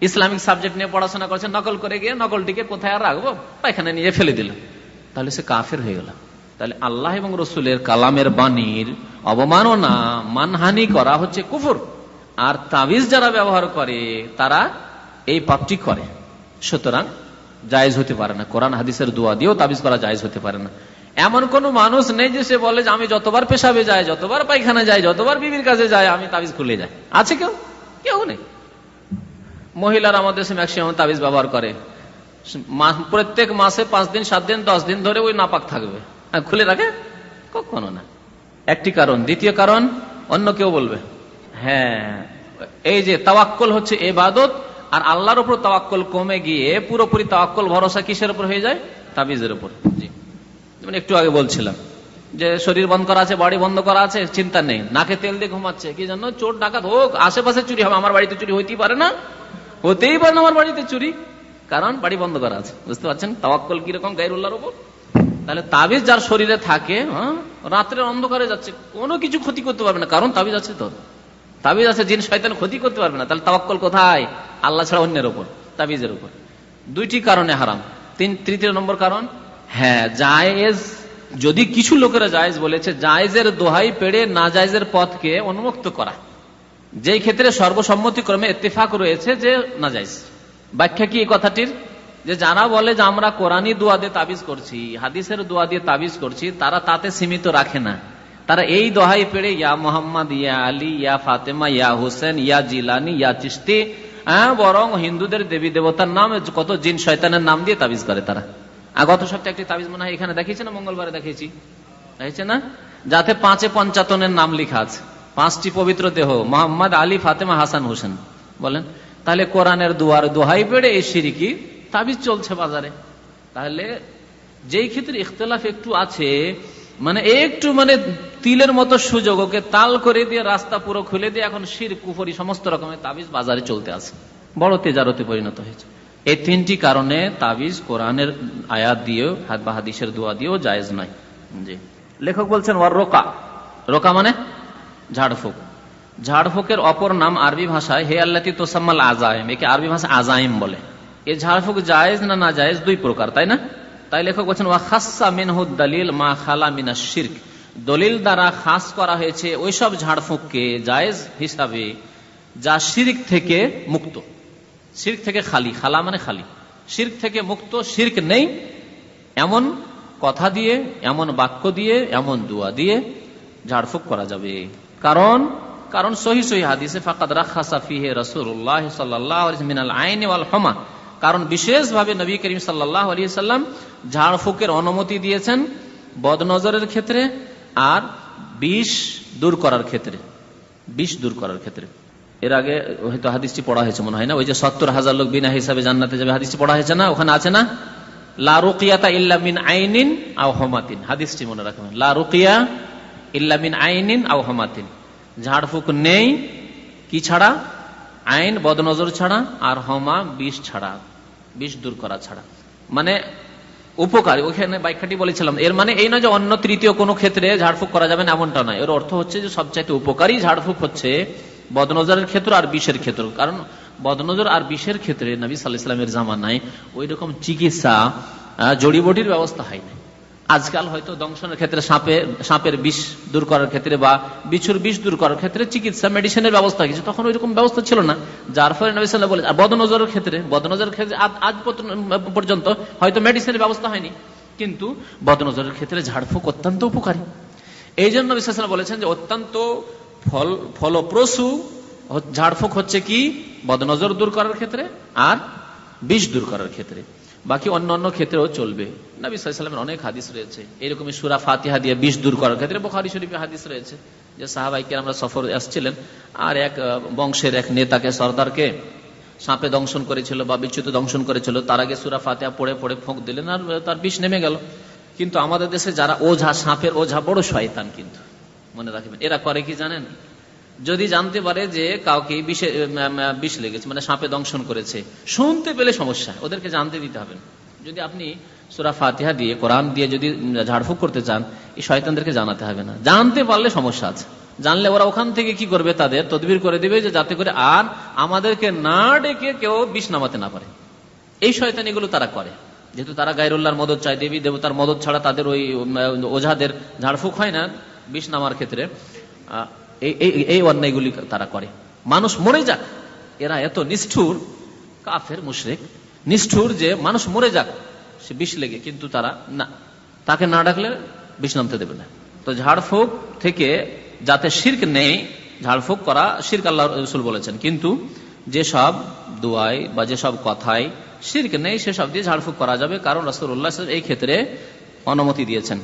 ইসলামিক সাবজেক্ট নিয়ে পড়াশোনা করছে, নকল করে গিয়ে নকলটিকে কোথায় আর রাখবো, পায়খানা নিয়ে ফেলে দিল, তাহলে সে কাফের হয়ে গেল। তাহলে আল্লাহ এবং রসুলের কালামের বাণীর অবমাননা, মানহানি করা হচ্ছে কুফর। আর তাবিজ যারা ব্যবহার করে তারা এই পাপটি করে। সুতরাং জায়েজ হতে পারে না, কোরআন হাদিসের দোয়া দিয়েও তাবিজ করা জায়েজ হতে পারে না। এমন কোন মানুষ নেই যে সে বলে যে আমি যতবার পেশাবে যাই, যতবার পায়খানা যাই, যতবার বিবির কাছে যাই, আমি তাবিজ খুলে যাই। আছে কেউ? কেউ নেই। মহিলারা আমাদের দেশে ম্যাক্সিমাম তাবিজ ব্যবহার করে, প্রত্যেক মাসে 5 দিন 7 দিন 10 দিন ধরে ওই নাপাক থাকবে, খুলে রাখে, কখনো না। একটি কারণ। দ্বিতীয় কারণ অন্য কেউ বলবে, হ্যাঁ, এই যে তাওয়াক্কুল হচ্ছে ইবাদত, আর আল্লাহর উপর তাওয়াক্কুল কমে গিয়ে পুরোপুরি তাওয়াক্কুল ভরসা কিসের উপর হয়ে যায়? তাবিজের উপর। জি, যেমন একটু আগে বলছিলাম যে শরীর বন্ধ করা আছে, বাড়ি বন্ধ করা আছে, চিন্তা নেই, নাকে তেল দিয়ে ঘুমাচ্ছে, কি জন্য? চোর ডাকাত হোক, আশেপাশে চুরি হবে, আমার বাড়িতে চুরি হইতেই পারে না, হতেই পারে না আমার বাড়িতে চুরি, কারণ বাড়ি বন্ধ করা আছে। বুঝতে পারছেন তাওয়াক্কুল কিরকম গায়রুল্লাহর উপর? তাহলে তাবিজ যার শরীরে থাকে, রাত্রে অন্ধকারে যাচ্ছে, কোনো কিছু ক্ষতি করতে পারবে না, কারণ তাবিজ আছে। তো তাবিজ আছে, জিন শয়তান ক্ষতি করতে পারবে না। তাহলে তাওয়াক্কুল কোথায়? আল্লাহ ছাড়া অন্যের উপর, তাবিজের উপর। দুইটি কারণে হারাম। তৃতীয় নম্বর কারণ, হ্যাঁ জায়েজ, যদি কিছু লোকেরা জায়েজ বলেছে, জায়েজের দোহাই পেড়ে না জায়েজের পথকে উন্মুক্ত করা, যেই ক্ষেত্রে সর্বসম্মতিক্রমে ইত্তেফাক রয়েছে যে না জায়েজ। ব্যাখ্যা কি এই কথাটির? যে যারা বলে যে আমরা কোরআনী দোয়া দিয়ে তাবিজ করছি, হাদিসের দোয়া দিয়ে তাবিজ করছি, তারা তাতে সীমিত রাখে না। তারা এই দোহাই পেড়ে ইয়া মোহাম্মদ, ইয়া আলী, ইয়া ফাতেমা, ইয়া হোসেন, ইয়া জিলানি, ইয়া চিশতি, বরং হিন্দুদের দেবী দেবতার নাম, কত জিন শয়তানের নাম দিয়ে তাবিজ করে তারা। গত সপ্তাহে একটি তাবিজ মনে হয় এখানে দেখিয়েছে না, মঙ্গলবারে দেখিয়েছি, দেখেছে না, যাতে 5 পঞ্চাতনের নাম লেখা আছে, 5টি পবিত্র দেহ, মোহাম্মদ, আলী, ফাতেমা, হাসান, হোসেন। বলেন তাহলে কোরআনের দুয়ার দোহাই পেড়ে এই শিরকি তাবিজ চলছে বাজারে। তাহলে যেই ক্ষেত্রে ইখতিলাফ একটু আছে, মানে একটু তিলের মতো সুযোগ, ওকে তাল করে দিয়ে রাস্তা পুরো খুলে দিয়ে এখন শিরক কুফরি সমস্ত রকমের তাবিজ বাজারে চলতে আছে, বড় তেজারতে পরিণত হয়েছে। এই 3টি কারণে তাবিজ কোরআনের আয়াত দিয়েও বা হাদিসের দোয়া দিয়েও জায়েজ নয়। জি, লেখক বলছেন ওয়ার রোকা, রোকা মানে ঝাড়ফুঁক। ঝাড়ফুঁকের অপর নাম আরবি ভাষায় হে আল্লাতি তোসাম্মাল আজাইম, একে আরবি ভাষায় আজাইম বলে। এই ঝাড়ফুঁক জায়েজ না না জায়েজ, 2 প্রকার, তাই না? তাই লেখক বলছেন ওয়া খাসসা মিনহু দালিল মা খালা মিনাশ শিরক, দলিল দ্বারা খাস করা হয়েছে ওইসব ঝাড়ফুঁককে জায়েজ হিসাবে যা শিরক থেকে মুক্ত, শিরক থেকে খালি, খালা মানে খালি, শিরক থেকে মুক্ত, শিরক নেই এমন কথা দিয়ে, এমন বাক্য দিয়ে, এমন দোয়া দিয়ে ঝাড়ফুঁক করা যাবে। কারণ সহি হাদিসে ফাকাদ রাখাসা ফিহি রাসূলুল্লাহ সাল্লাল্লাহু আলাইহি ওয়াসাল্লাম মিনাল আইনি ওয়াল হুমা, কারণ বিশেষভাবে নবী করিম সাল্লাল্লাহু আলাইহি ওয়াসাল্লাম ঝাড়ফুঁকের অনুমতি দিয়েছেন বদনজরের ক্ষেত্রে আর বিষ দূর করার ক্ষেত্রে, বিষ দূর করার ক্ষেত্রে। এর আগে হয়তো হাদিসটি পড়া হয়েছে মনে হয় না, ওই যে 70,000 লোক বিনা হিসাবে জান্নাতে যাবে, হাদিসটি পড়া হয়েছে না? ওখানে আছে না, লা রুকিয়াতা ইল্লা মিন আইনিন আও হুমাতিন, হাদিসটি মনে রাখবেন, লা রুকিয়া ইল্লা মিন আইনিন আও হুমাতিন, ঝাড়ফুঁক নেই কি ছাড়া? আইন বদনজর ছাড়া, আর হমা বিষ ছাড়া, বিষ দূর করা ছাড়া। মানে উপকারী, ওখানে ব্যাখ্যাটি বলেছিলাম, এর মানে এই নয় যে অন্য তৃতীয় কোনো ক্ষেত্রে ঝাড়ফুঁক করা যাবে না, এমনটা নয়। এর অর্থ হচ্ছে যে সবচাইতে উপকারী ঝাড়ফুঁক হচ্ছে বদনজরের ক্ষেত্র আর বিষের ক্ষেত্র। কারণ বদনজর আর বিষের ক্ষেত্রে নবী সাল্লাল্লাহু আলাইহি ওয়াসাল্লামের জামানায় ওই রকম চিকিৎসা জড়িবটির ব্যবস্থা হয়নি। আজকাল হয়তো দংশনের ক্ষেত্রে সাপের বিষ দূর করার ক্ষেত্রে বা বিছুর বিষ দূর করার ক্ষেত্রে চিকিৎসা মেডিসিনের ব্যবস্থা হয়েছে, তখন ওইরকম ব্যবস্থা ছিল না, যার ফলে নবী সাল্লাল্লাহু আলাইহি ওয়াসাল্লাম বলেন। আর বদনজরের ক্ষেত্রে আজ পর্যন্ত হয়তো মেডিসিনের ব্যবস্থা হয়নি, কিন্তু বদনজরের ক্ষেত্রে ঝাড়ফুঁক অত্যন্ত উপকারী। এই জন্য নবী সাল্লাল্লাহু আলাইহি ওয়াসাল্লাম বলেছেন যে অত্যন্ত ফলপ্রসূ ঝাড়ফুঁক হচ্ছে কি? বদনজর দূর করার ক্ষেত্রে আর বিষ দূর করার ক্ষেত্রে। বাকি অন্যান্য ক্ষেত্রেও চলবে। নবী সাল্লাল্লাহু আলাইহি ওয়াসাল্লামের অনেক হাদিস রয়েছে এরকমই, সূরা ফাতিহা দিয়ে বিষ দূর করার ক্ষেত্রে বুখারী শরীফে হাদিস রয়েছে যে সাহাবায়ে কেরামরা সফরে আসছিলেন, আর এক বংশের এক নেতাকে, সরদারকে সাপে দংশন করেছিল বা বিচ্যুত দংশন করেছিল, তার আগে সূরা ফাতিহা পড়ে পড়ে ফোঁক দিলেন আর তার বিষ নেমে গেল। কিন্তু আমাদের দেশে যারা ওঝা, সাপের ওঝা বড় শয়তান, কিন্তু মনে রাখবেন এরা করে কি জানেন? যদি জানতে পারে যে কাউকে বিষ লেগেছে, মানে সাপে দংশন করেছে, শুনতে পেলে সমস্যা, ওদেরকে জানতে দিতে হবে। যদি আপনি সূরা ফাতিহা দিয়ে, কোরআন দিয়ে যদি ঝাড়ফুঁক করতে চান, এই শয়তানদেরকে জানাতে হবে না। জানতে পারলে সমস্যা আছে, জানলে ওরা ওখান থেকে কি করবে, তাদের তদবির করে দিবে যে যাতে করে আর আমাদেরকে না ডেকে কেউ বিষ নামাতে না পারে। এই শয়তানিগুলো তারা করে, যেহেতু তারা গায়রুল্লাহর মদত চায়, দেবী দেবতার মদত ছাড়া তাদের ওই ওঝাদের ঝাড়ফুঁক হয় না বিষ নামার ক্ষেত্রে। এই অন্যায়গুলি তারা করে, মানুষ মরে যাক, এরা এত নিষ্ঠুর, কাফের মুশরিক নিষ্ঠুর যে মানুষ মরে যাক সে বিষ লেগে, কিন্তু তারা না, তাকে না ডাকলে বিষ নামতে দেবে না। তো ঝাড়ফুঁক থেকে যাতে শিরক নেই, ঝাড়ফুঁক করা শিরক আল্লাহ রাসূল বলেছেন, কিন্তু যেসব দোয়ায় বা যেসব কথায় শিরক নেই সেসব দিয়ে ঝাড়ফুঁক করা যাবে, কারণ রাসূলুল্লাহ সাল্লাল্লাহু আলাইহি ওয়াসাল্লাম এই ক্ষেত্রে অনুমতি দিয়েছেন।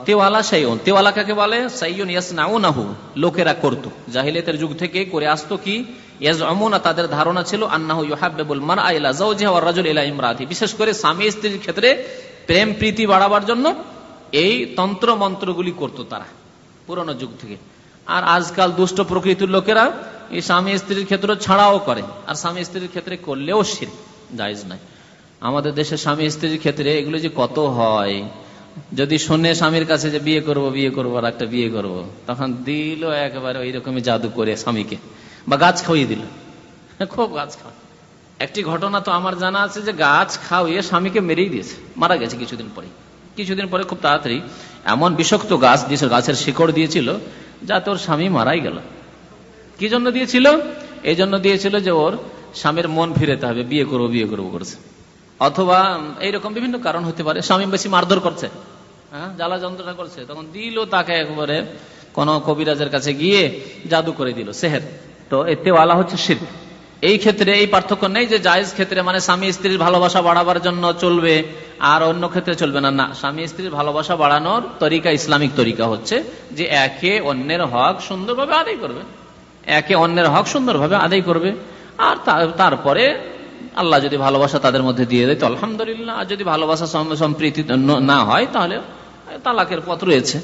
তেওয়ালা শাইউন, তেওয়ালা কাকে বলে? শাইউন ইয়াসনাউনাহু, লোকেরা করত, জাহিলিয়াতের যুগ থেকে করে আসতো কি? ইয়াজউমুনা, তাদের ধারণা ছিল, আন্নাহু ইউহাব্বিবুল মারআ ইলা যাওজিহি ওয়ার রাজুল ইলা ইমরাতি, বিশেষ করে স্বামী স্ত্রীর ক্ষেত্রে প্রেম প্রীতি বাড়াবার জন্য এই তন্ত্র মন্ত্রগুলি করতো তারা পুরনো যুগ থেকে। আর আজকাল দুষ্ট প্রকৃতির লোকেরা এই স্বামী স্ত্রীর ক্ষেত্রে ছাড়াও করে, আর স্বামী স্ত্রীর ক্ষেত্রে করলেও শিরক, জায়েজ নাই। আমাদের দেশে স্বামী স্ত্রীর ক্ষেত্রে এগুলো যে কত হয়, যদি শোনে স্বামীর কাছে যে বিয়ে করবো আর একটা বিয়ে করবো, তখন দিল একেবারে ওই রকমই জাদু করে স্বামীকে, বা গাছ খাওয়িয়ে দিল, খুব গাছ খাওয়া। একটি ঘটনা তো আমার জানা আছে যে গাছ খাওয়িয়ে স্বামীকে মেরেই দিয়েছে, মারা গেছে কিছুদিন পরে খুব তাড়াতাড়ি এমন বিষাক্ত গাছ দিয়েছে, গাছের শিকড় দিয়েছিল, যাতে ওর স্বামী মারাই গেল। কি জন্য দিয়েছিল? এই জন্য দিয়েছিল যে ওর স্বামীর মন ফিরেতে হবে, বিয়ে করবো করছে। অথবা এইরকম বিভিন্ন কারণ হতে পারে, স্বামী বেশি মারধর করছে, জ্বালা যন্ত্রণা করছে, তখন দিল তাকে একবারে কোন কবিরাজের কাছে গিয়ে জাদু করে দিল, সেহের। তো এতে ওয়ালা হচ্ছে শিরক। এই ক্ষেত্রে এই পার্থক্য নেই যে জায়েজ ক্ষেত্রে মানে স্বামী স্ত্রীর ভালোবাসা বাড়াবার জন্য চলবে আর অন্য ক্ষেত্রে চলবে না। না, স্বামী স্ত্রীর ভালোবাসা বাড়ানোর তরিকা, ইসলামিক তরিকা হচ্ছে যে একে অন্যের হক সুন্দরভাবে আদায় করবে, আর তারপরে আল্লাহ যদি ভালোবাসা তাদের মধ্যে দিয়ে দেয় তো আলহামদুলিল্লাহ। আর যদি ভালোবাসা সম্প্রীতি না হয় তাহলে তালাকের পথ রয়েছে।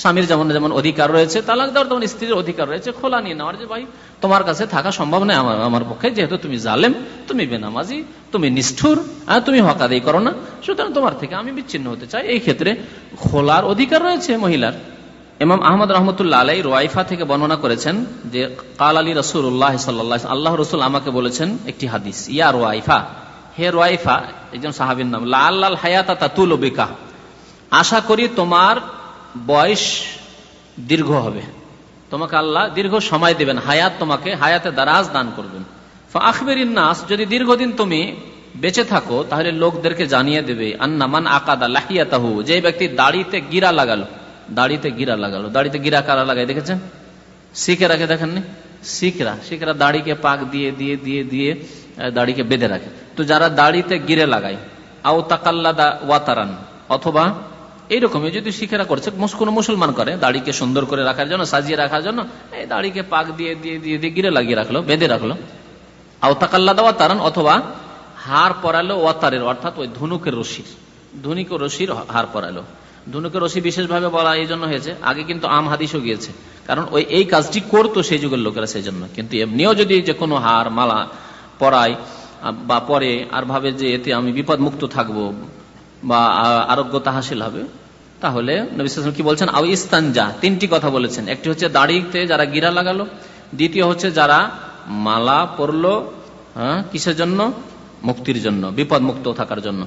স্বামীর যেমন যেমন অধিকার রয়েছে তালাক দেওয়ার, তেমন স্ত্রীর অধিকার রয়েছে খোলা নিয়ে নেওয়ার, যে ভাই তোমার কাছে থাকা সম্ভব নয় আমার পক্ষে, যেহেতু তুমি জালেম, তুমি বেনামাজি, তুমি নিষ্ঠুর, তুমি হক আদায় করো না, সুতরাং তোমার থেকে আমি বিচ্ছিন্ন হতে চাই। এই ক্ষেত্রে খোলার অধিকার রয়েছে মহিলার। ইমাম আহমদ রহমতুল্লাহ আলাই রুয়াইফা থেকে বর্ণনা করেছেন যে কাল আলী রাসূলুল্লাহ সাল্লাল্লাহু আলাইহি, আল্লাহ রাসূল আমাকে বলেছেন একটি হাদিস, ইয়া রুয়াইফা, হে রুয়াইফা, একজন সাহাবীর নাম, লাআল্লাল হায়াতা তাতুলু বিকা, আশা করি তোমার বয়স দীর্ঘ হবে, তোমাকে আল্লাহ দীর্ঘ সময় দেবেন, হায়াত, তোমাকে হায়াতে দারাজ দান করবেন। ফাআখবিরিন নাস, যদি দীর্ঘদিন তুমি বেঁচে থাকো তাহলে লোকদেরকে জানিয়ে দেবে, আন্না মান আকাদা লাহিয়াতাহু, যে ব্যক্তি দাড়িতে গিরা লাগালো, দাড়িতে গিরা কারা লাগায় দেখেছেন? শিখেরাকে দেখেননি? শিখরা দাড়িকে পাক দিয়ে দিয়ে দিয়ে দিয়ে দাড়িকে বেঁধে রাখে। তো যারা দাড়িতে গিরে লাগায়, আও তাকাল্লাদা ওয়াতারান, অথবা এইরকমই যদি শিখেরা করছে, কোন মুসলমান করে দাড়িকে সুন্দর করে রাখার জন্য, সাজিয়ে রাখার জন্য এই দাড়িকে পাক দিয়ে দিয়ে দিয়ে দিয়ে গিরে লাগিয়ে রাখলো, বেঁধে রাখলো। আও তাকাল্লাদা ওয়াতারান, অথবা হার পরালো ওয়াতারের, অর্থাৎ ওই ধনুকের রশির হার পরালো। ধনুকের রশি বিশেষভাবে বলা এই জন্য হয়েছে, আগে কিন্তু আম হাদিসও গিয়েছে, কারণ ওই এই কাজটি করতো সেই যুগের লোকেরা, সেই জন্য। কিন্তু এমনিও যদি যে কোনো হার মালা পরায় বা পরে আর ভাবে যে এতে আমি বিপদ মুক্ত থাকবো বা আরোগ্যতা হাসিল হবে, তাহলে নবী সাল্লাল্লাহু আলাইহি ওয়াসাল্লাম কি বলছেন? আও ইস্তানজা, তিনটি কথা বলেছেন। একটি হচ্ছে দাড়িতে যারা গিরা লাগালো, দ্বিতীয় হচ্ছে যারা মালা পরলো, কিসের জন্য? মুক্তির জন্য, বিপদ মুক্ত থাকার জন্য।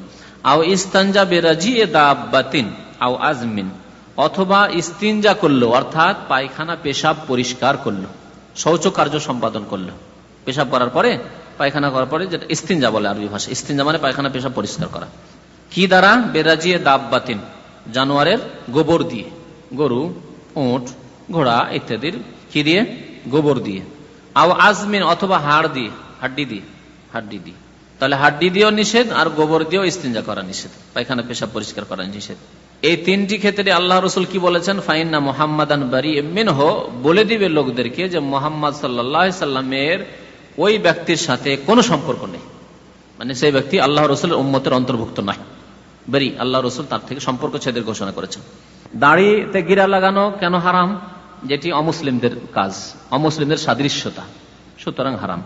আও ইস্তানজা বিরাজিয়ে দাব্বাতিন আও আজমিন, অথবা ইস্তিনজা করলো, অর্থাৎ পায়খানা পেশাব পরিষ্কার করলো, শৌচ কার্য সম্পাদন করলো, পেশাব করার পরে পায়খানা করার পরে, যেটা ইস্তিনজা বলে আরবি ভাষা। ইস্তিনজা মানে পায়খানা পেশাব পরিষ্কার করা। কি দ্বারা? বেরাজিয়ে দাব্বাতিন, জানোয়ারের গোবর দিয়ে, গরু, উট, ঘোড়া ইত্যাদির কি দিয়ে? গোবর দিয়ে। আও আজমিন, অথবা হাড্ডি দিয়ে। তাহলে হাড্ডি দিয়েও নিষেধ, আর গোবর দিয়েও ইস্তিনজা করা নিষেধ, পায়খানা পেশাব পরিষ্কার করা নিষেধ। এই তিনটি ক্ষেত্রে আল্লাহ রসুল কি বলেছেন? ফাইন্না মুহাম্মাদান বারিউম মিনহু, বলে দিবে লোকদেরকে যে মুহাম্মদ সাল্লাল্লাহু আলাইহি সাল্লামের ওই ব্যক্তির সাথে কোনো সম্পর্ক নেই, মানে সেই ব্যক্তি আল্লাহ রসুলের উম্মতের অন্তর্ভুক্ত নয়, বারি, আল্লাহ রসুল তার থেকে সম্পর্ক ছেদের ঘোষণা করেছেন। দাড়িতে গিরা লাগানো কেন হারাম? যেটি অমুসলিমদের কাজ, অমুসলিমদের সাদৃশ্যতা, সুতরাং হারাম,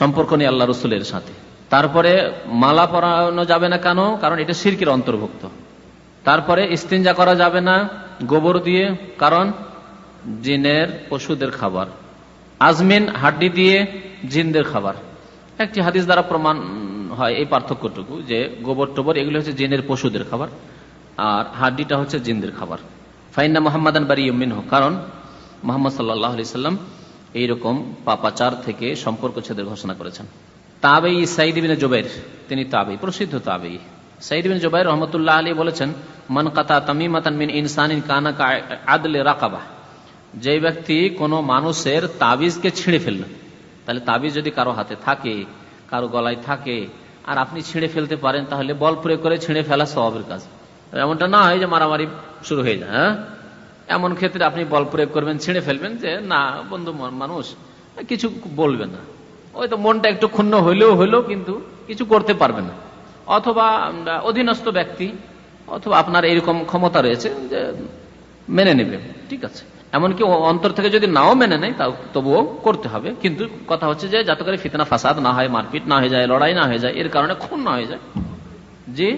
সম্পর্ক নেই আল্লাহ রসুলের সাথে। তারপরে মালা পরানো যাবে না, কেন? কারণ এটা শিরকের অন্তর্ভুক্ত। তারপরে ইস্তিনজা করা যাবে না গোবর দিয়ে, কারণ জিনের, পশুদের খাবার। আজমিন, হাড্ডি দিয়ে জিনদের খাবার। একটি হাদিস দ্বারা প্রমাণ হয় এই পার্থক্যটুকু, যে গোবর টোবর এগুলো হচ্ছে জিনের, পশুদের খাবার, আর হাড্ডিটা হচ্ছে জিনদের খাবার। ফাইন্না মুহাম্মাদান বারিউম মিনহু, কারণ মুহাম্মদ সাল্লাল্লাহু আলাইহি সাল্লাম এইরকম পাপাচার থেকে সম্পর্ক ছেদের ঘোষণা করেছেন। তাবেঈ সাঈদ ইবনে জুবাইর, তিনি তাবেঈ, প্রসিদ্ধ তাবেঈ। সাঈদ ইবনে জুবাইর রাহমাতুল্লাহ আলাইহি বলেছেন, মান কাতা তামিমাতান মিন ইনসানিন কানা কাআদলি রাকাবা, যে ব্যক্তি কোনো মানুষের তাবিজকে ছিঁড়ে ফেলল, তাহলে তাবিজ যদি কারো হাতে থাকে, কারো গলায় থাকে, আর আপনি ছিঁড়ে ফেলতে পারেন, তাহলে বল প্রয়োগ করে ছিঁড়ে ফেলা সওয়াবের কাজ। এমনটা না হয় যে মারামারি শুরু হয়ে যায়, এমন ক্ষেত্রে আপনি বল প্রয়োগ করবেন, ছিঁড়ে ফেলবেন, যে না বন্ধু মানুষ কিছু বলবে না, ওই তো মনটা একটু ক্ষুণ্ণ হইলেও কিন্তু কিছু করতে পারবে না। অথবা অধীনস্থ ব্যক্তি, অথবা আপনার এইরকম ক্ষমতা রয়েছে যে মেনে নেবে, ঠিক আছে। এমনকি অন্তর থেকে যদি নাও মেনে নেয় তাও তবুও করতে হবে। কিন্তু কথা হচ্ছে যে যাতে করে ফিতনা ফাসাদ না হয়, মারপিট না হয়ে যায়, লড়াই না হয়ে যায়, এর কারণে খুন না হয়ে যায়। জি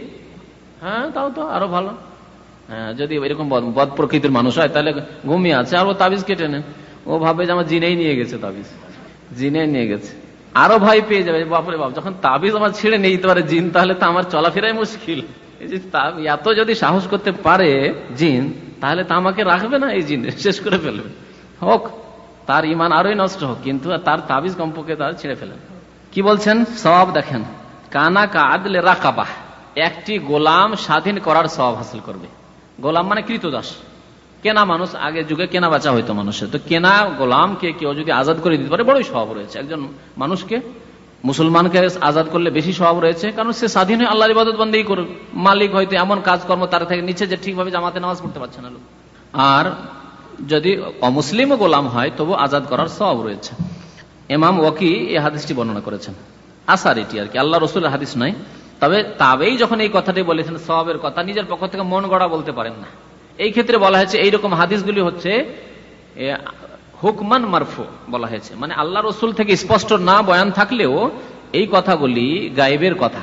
হ্যাঁ, তাও তো আরো ভালো। হ্যাঁ, যদি এরকম বদ প্রকৃতির মানুষ হয় তাহলে ঘুমিয়ে আছে আর ও তাবিজ কেটে নেন, ও ভাবে যে আমার জিনেই নিয়ে গেছে, তাবিজ জিনেই নিয়ে গেছে, আরো ভয় পেয়ে যাবে, বাপরে বাপ, যখন তাবিজ আমার ছিঁড়ে নিয়ে যেতে পারে জিন, তাহলে তো আমার চলাফেরাই মুশকিল। এই যে এত যদি সাহস করতে পারে জিন, তাহলে তো আমাকে রাখবে না, এই জিন শেষ করে ফেলবে। হোক তার ইমান আরোই নষ্ট হোক, কিন্তু তার তাবিজ কম্পকে তার ছিঁড়ে ফেলেন। কি বলছেন সওয়াব দেখেন, কানা কা আদলে রাকাবাহ, একটি গোলাম স্বাধীন করার সওয়াব হাসিল করবে। গোলাম মানে কৃতদাস, কেনা মানুষ, আগে যুগে কেনা বেচা হইতো মানুষের, তো কেনা গোলামকে কেউ যদি আজাদ করে দিতে পারে বড়ই সওয়াব রয়েছে। একজন মানুষকে, মুসলমানকে আজাদ করলে বেশি সওয়াব রয়েছে, কারণ সে স্বাধীন হয়ে আল্লাহর ইবাদত বন্দেগী করবে। মালিক হয়তো এমন কাজকর্ম তার থেকে নিচ্ছে যে ঠিকভাবে জামাতে নামাজ পড়তে পারছে না লোক। আর যদি অমুসলিম গোলাম হয় তবু আজাদ করার সওয়াব রয়েছে। ইমাম ওয়াকি এই হাদিসটি বর্ণনা করেছেন, আসার এটি আর কি, আল্লাহ রসুলের হাদিস নয়। তবে তাবেই যখন এই কথাটি বলেছেন সওয়াবের কথা, নিজের পক্ষ থেকে মন গড়া বলতে পারেন না। এই ক্ষেত্রে বলা হয়েছে এইরকম হাদিসগুলি হচ্ছে হুকমান মারফু বলা হয়েছে, মানে আল্লাহ রসুল থেকে স্পষ্ট না বয়ান থাকলেও এই কথাগুলি গায়েবের কথা।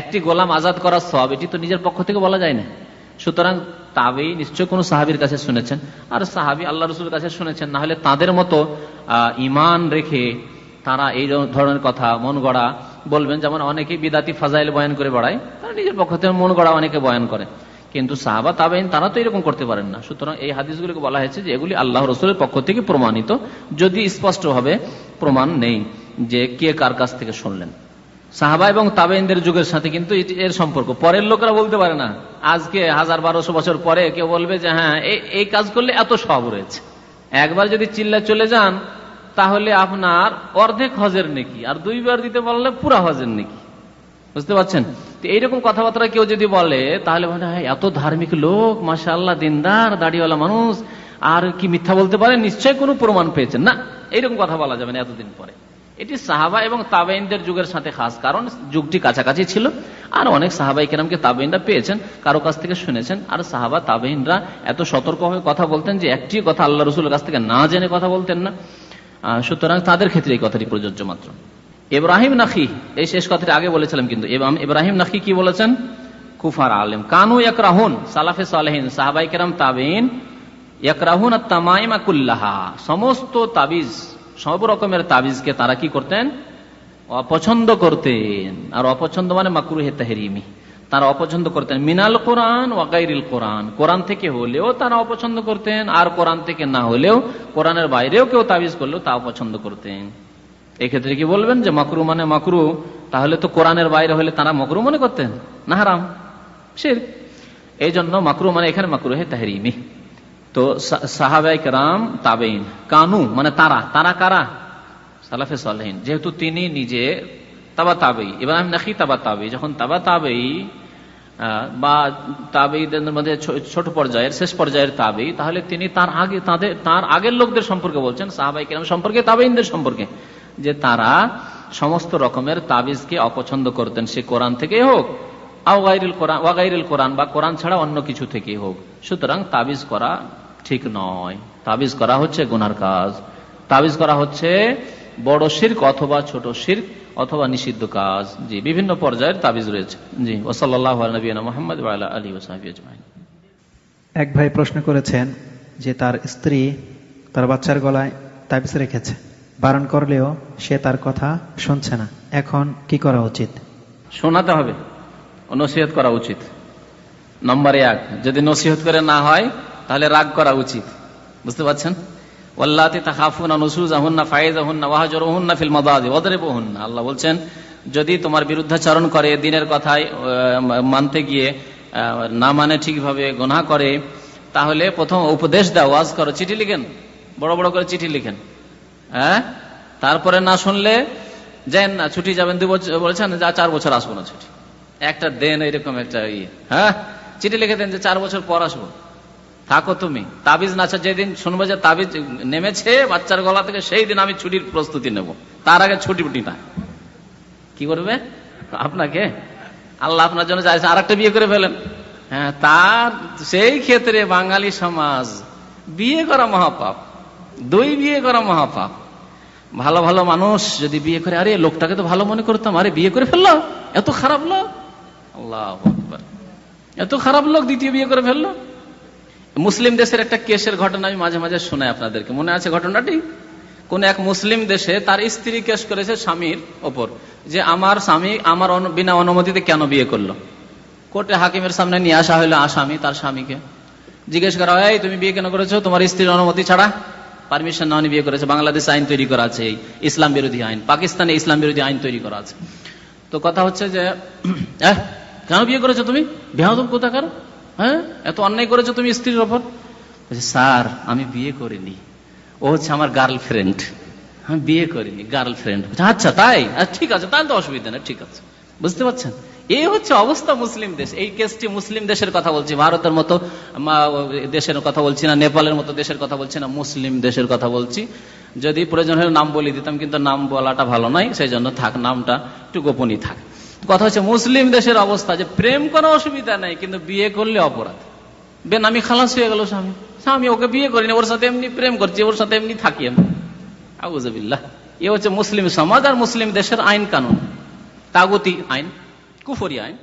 একটি গোলাম আজাদ করার সওয়াব, এটি তো নিজের পক্ষ থেকে বলা যায় না। সুতরাং তাবেই নিশ্চয় কোন সাহাবীর কাছে শুনেছেন, আর সাহাবী আল্লাহ রসুলের কাছে শুনেছেন, না হলে তাদের মতো ইমান রেখে তারা এই ধরনের কথা মন গড়া বলবেন। যেমন অনেকেই বিদাতি ফাজাইল বয়ান করে বেড়ায়, তারা নিজের পক্ষ থেকে মন গড়া অনেকে বয়ান করে, কিন্তু সাহাবা তাবেইন তারা তো এরকম করতে পারেন না। সুতরাং এই হাদিসগুলিকে বলা হয়েছে যে এগুলি আল্লাহ রসুলের পক্ষ থেকে প্রমাণিত, যদি স্পষ্টভাবে প্রমাণ নেই যে কে কার কাছ থেকে শুনলেন। সাহাবা এবং তাবেইনদের যুগের সাথে কিন্তু এর সম্পর্ক পরের লোকেরা বলতে পারে না। আজকে 1000-1200 বছর পরে কেউ বলবে যে হ্যাঁ এই কাজ করলে এত সওয়াব রয়েছে। একবার যদি চিল্লা চলে যান তাহলে আপনার অর্ধেক হজের নেকি, আর 2 বার দিতে বললে পুরা হজের নেকি। বুঝতে পারছেন? তো এইরকম কথাবার্তা কেউ যদি বলে তাহলে মানে এত ধার্মিক লোক, মাশাআল্লাহ, দিনদার, দাড়িওয়ালা মানুষ, আর কি মিথ্যা বলতে পারে, নিশ্চয় কোনো প্রমাণ পেয়েছেন না, এইরকম কথা বলা যাবে না এতদিন পরে। এটি সাহাবা এবং তাবেইনদের যুগের সাথে খাস, কারণ যুগটি কাছাকাছি ছিল, আর অনেক সাহাবাই কেরামকে তাবেইনরা পেয়েছেন, কারো কাছ থেকে শুনেছেন। আর সাহাবা তাবেইনরা এত সতর্কভাবে কথা বলতেন যে একটি কথা আল্লাহ রসুলের কাছ থেকে না জেনে কথা বলতেন না। সুতরাং তাদের ক্ষেত্রে এই কথাটি প্রযোজ্য মাত্র। ইব্রাহিম নাখি, এই শেষ কথাটি আগে বলেছিলাম, কিন্তু ইব্রাহিম নাখি কি বলেছেন? কুফার আলেম, কানু ইয়াকরাহুন, সালাফে সালেহিন, সাহাবাই কেরাম তাবেইন, ইয়াকরাহুন আত-তামাইমা কুল্লাহা, সমস্ত তাবিজ, সব রকমের তাবিজকে তারা কি করতেন? অপছন্দ করতেন। আর অপছন্দ মানে মাকরুহে তাহরিমি, তারা অপছন্দ করতেন। মিনাল কোরআন ওয়া গায়রিল কোরআন, কোরআন থেকে হলেও তারা অপছন্দ করতেন, আর কোরআন থেকে না হলেও, কোরআনের বাইরেও কেউ তাবিজ করলেও তা অপছন্দ করতেন। এক্ষেত্রে কি বলবেন যে মাকরু মানে মাকরু, তাহলে তো কোরআনের বাইরে হলে তারা মাকরু মনে করতেন না হারাম শিরক। এই জন্য মাকরু মানে এখানে মাকরুহে তাহরিমি। তো সাহাবায়ে কেরাম তাবেইন, কানু মানে তারা, তারা কারা? সালাফে সালেহিন। যেহেতু তিনি নিজে তাবা তাবেই, ইব্রাহিম নাখি তাবা তাবেই, যখন তাবা তাবেই বা তাবেইদের মধ্যে ছোট পর্যায়ের, শেষ পর্যায়ের তাবেই, তাহলে তিনি তার আগের লোকদের সম্পর্কে বলছেন, সাহাবায়ে কেরাম সম্পর্কে, তাবেইনদের সম্পর্কে, যে তারা সমস্ত রকমের তাবিজকে অপছন্দ করতেন, সে কোরআন থেকে হোক, ওয়া গায়রিল কোরআন, বা কোরআন ছাড়া অন্য কিছু থেকে হোক। সুতরাং তাবিজ করা ঠিক নয়, তাবিজ করা হচ্ছে গুনার কাজ, তাবিজ করা হচ্ছে বড় শিরক অথবা ছোট শিরক অথবা নিষিদ্ধ কাজ। জি, বিভিন্ন পর্যায়ের তাবিজ রয়েছে। জি, ওয়া সাল্লাল্লাহু আলা নবিয়িনা মুহাম্মদ ওয়া আলা আলিহি ওয়া সাহবিহি আজমাইন। এক ভাই প্রশ্ন করেছেন যে তার স্ত্রী তার বাচ্চার গলায় তাবিজ রেখেছে, বারণ করলেও সে তার কথা শুনছে না, এখন কি করা উচিত? শোনাতে হবে, নসিহত করা উচিত। নম্বর 1, যদি নসিহত করে না হয় তাহলে রাগ করা উচিত। বুঝতে পারছেন? ওয়াল্লাতি তাখাফুনা নুশুজাহুন্না ফাইযাহুন্না ওয়াহজুরুহুন্না ফিল মাদাজি ওয়াদরিবুহুন্না, আল্লাহ বলছেন যদি তোমার বিরুদ্ধাচরণ করে, দিনের কথায় মানতে গিয়ে না মানে ঠিকভাবে গুনাহ করে, তাহলে প্রথম উপদেশ দাও, ওয়াজ করো, চিঠি লিখেন, বড় বড় করে চিঠি লিখেন। হ্যাঁ, তারপরে না শুনলে যান না, ছুটি যাবেন, 2 বছর বলেছেন, যা 4 বছর আসবো না, ছুটি একটা দেন, এরকম একটা হ্যাঁ চিঠি লিখে দেন যে 4 বছর পর আসবো, থাকো তুমি। তাবিজ না, যেদিন শুনবো যে তাবিজ নেমেছে বাচ্চার গলা থেকে, সেই দিন আমি ছুটির প্রস্তুতি নেব, তার আগে ছুটি না। কি করবে আপনাকে? আল্লাহ আপনার জন্য চাইছে আরেকটা বিয়ে করে ফেলেন, হ্যাঁ, তার সেই ক্ষেত্রে বাঙালি সমাজ বিয়ে করা মহাপাপ, 2 বিয়ে করা মহাপাপ। ভালো ভালো মানুষ যদি বিয়ে করে, আরে লোকটাকে তো ভালো মনে করতাম, আরে বিয়ে করে ফেললো, এত খারাপ লোক, আল্লাহু আকবার, এত খারাপ লোক 2য় বিয়ে করে ফেললো। মুসলিম দেশের একটা কেসের ঘটনা আমি মাঝে মাঝে শোনাই আপনাদেরকে, মনে আছে ঘটনাটি? কোন এক মুসলিম দেশে তার স্ত্রী কেস করেছে স্বামীর ওপর, যে আমার স্বামী আমার বিনা অনুমতিতে কেন বিয়ে করলো। কোর্টে হাকিমের সামনে নিয়ে আসা হলো আসামি, তার স্বামীকে জিজ্ঞেস করা হয়, তুমি বিয়ে কেন করেছো? তোমার স্ত্রীর অনুমতি ছাড়া, পারমিশন না নিয়ে বিয়ে করেছে। বাংলাদেশে আইন তৈরি করা আছে, ইসলাম বিরোধী আইন, পাকিস্তানে ইসলাম বিরোধী আইন তৈরি করা আছে। তো কথা হচ্ছে যে কেন বিয়ে করেছো তুমি, বেয়াদব কোথাকার, হ্যাঁ, এত অন্যায় করেছো তুমি স্ত্রীর ওপর। স্যার আমি বিয়ে করিনি, ও হচ্ছে আমার গার্লফ্রেন্ড, আমি বিয়ে করিনি, গার্লফ্রেন্ড। আচ্ছা তাই, ঠিক আছে, তাহলে তো অসুবিধা নেই, ঠিক আছে। বুঝতে পারছেন, এই হচ্ছে অবস্থা মুসলিম দেশ। এই কেসটি মুসলিম দেশের কথা বলছি, ভারতের মতো দেশের কথা বলছি না, নেপালের মতো দেশের কথা বলছি না, মুসলিম দেশের কথা বলছি। যদি প্রয়োজন হলে নাম বলে দিতাম, কিন্তু নাম বলাটা ভালো নয়, সেই জন্য থাক, নামটা একটু গোপনই থাক। কথা হচ্ছে মুসলিম দেশের অবস্থা, যে প্রেম কোনো অসুবিধা নাই, কিন্তু বিয়ে করলে অপরাধ। বেনামি খালাস হয়ে গেল স্বামী, স্বামী ওকে বিয়ে করিনি, ওর সাথে এমনি প্রেম করছি, ওর সাথে এমনি থাকি আমি, আউযুবিল্লাহ। এ হচ্ছে মুসলিম সমাজ আর মুসলিম দেশের আইন কানুন, তাগুতি আইন, কুফরি আইন।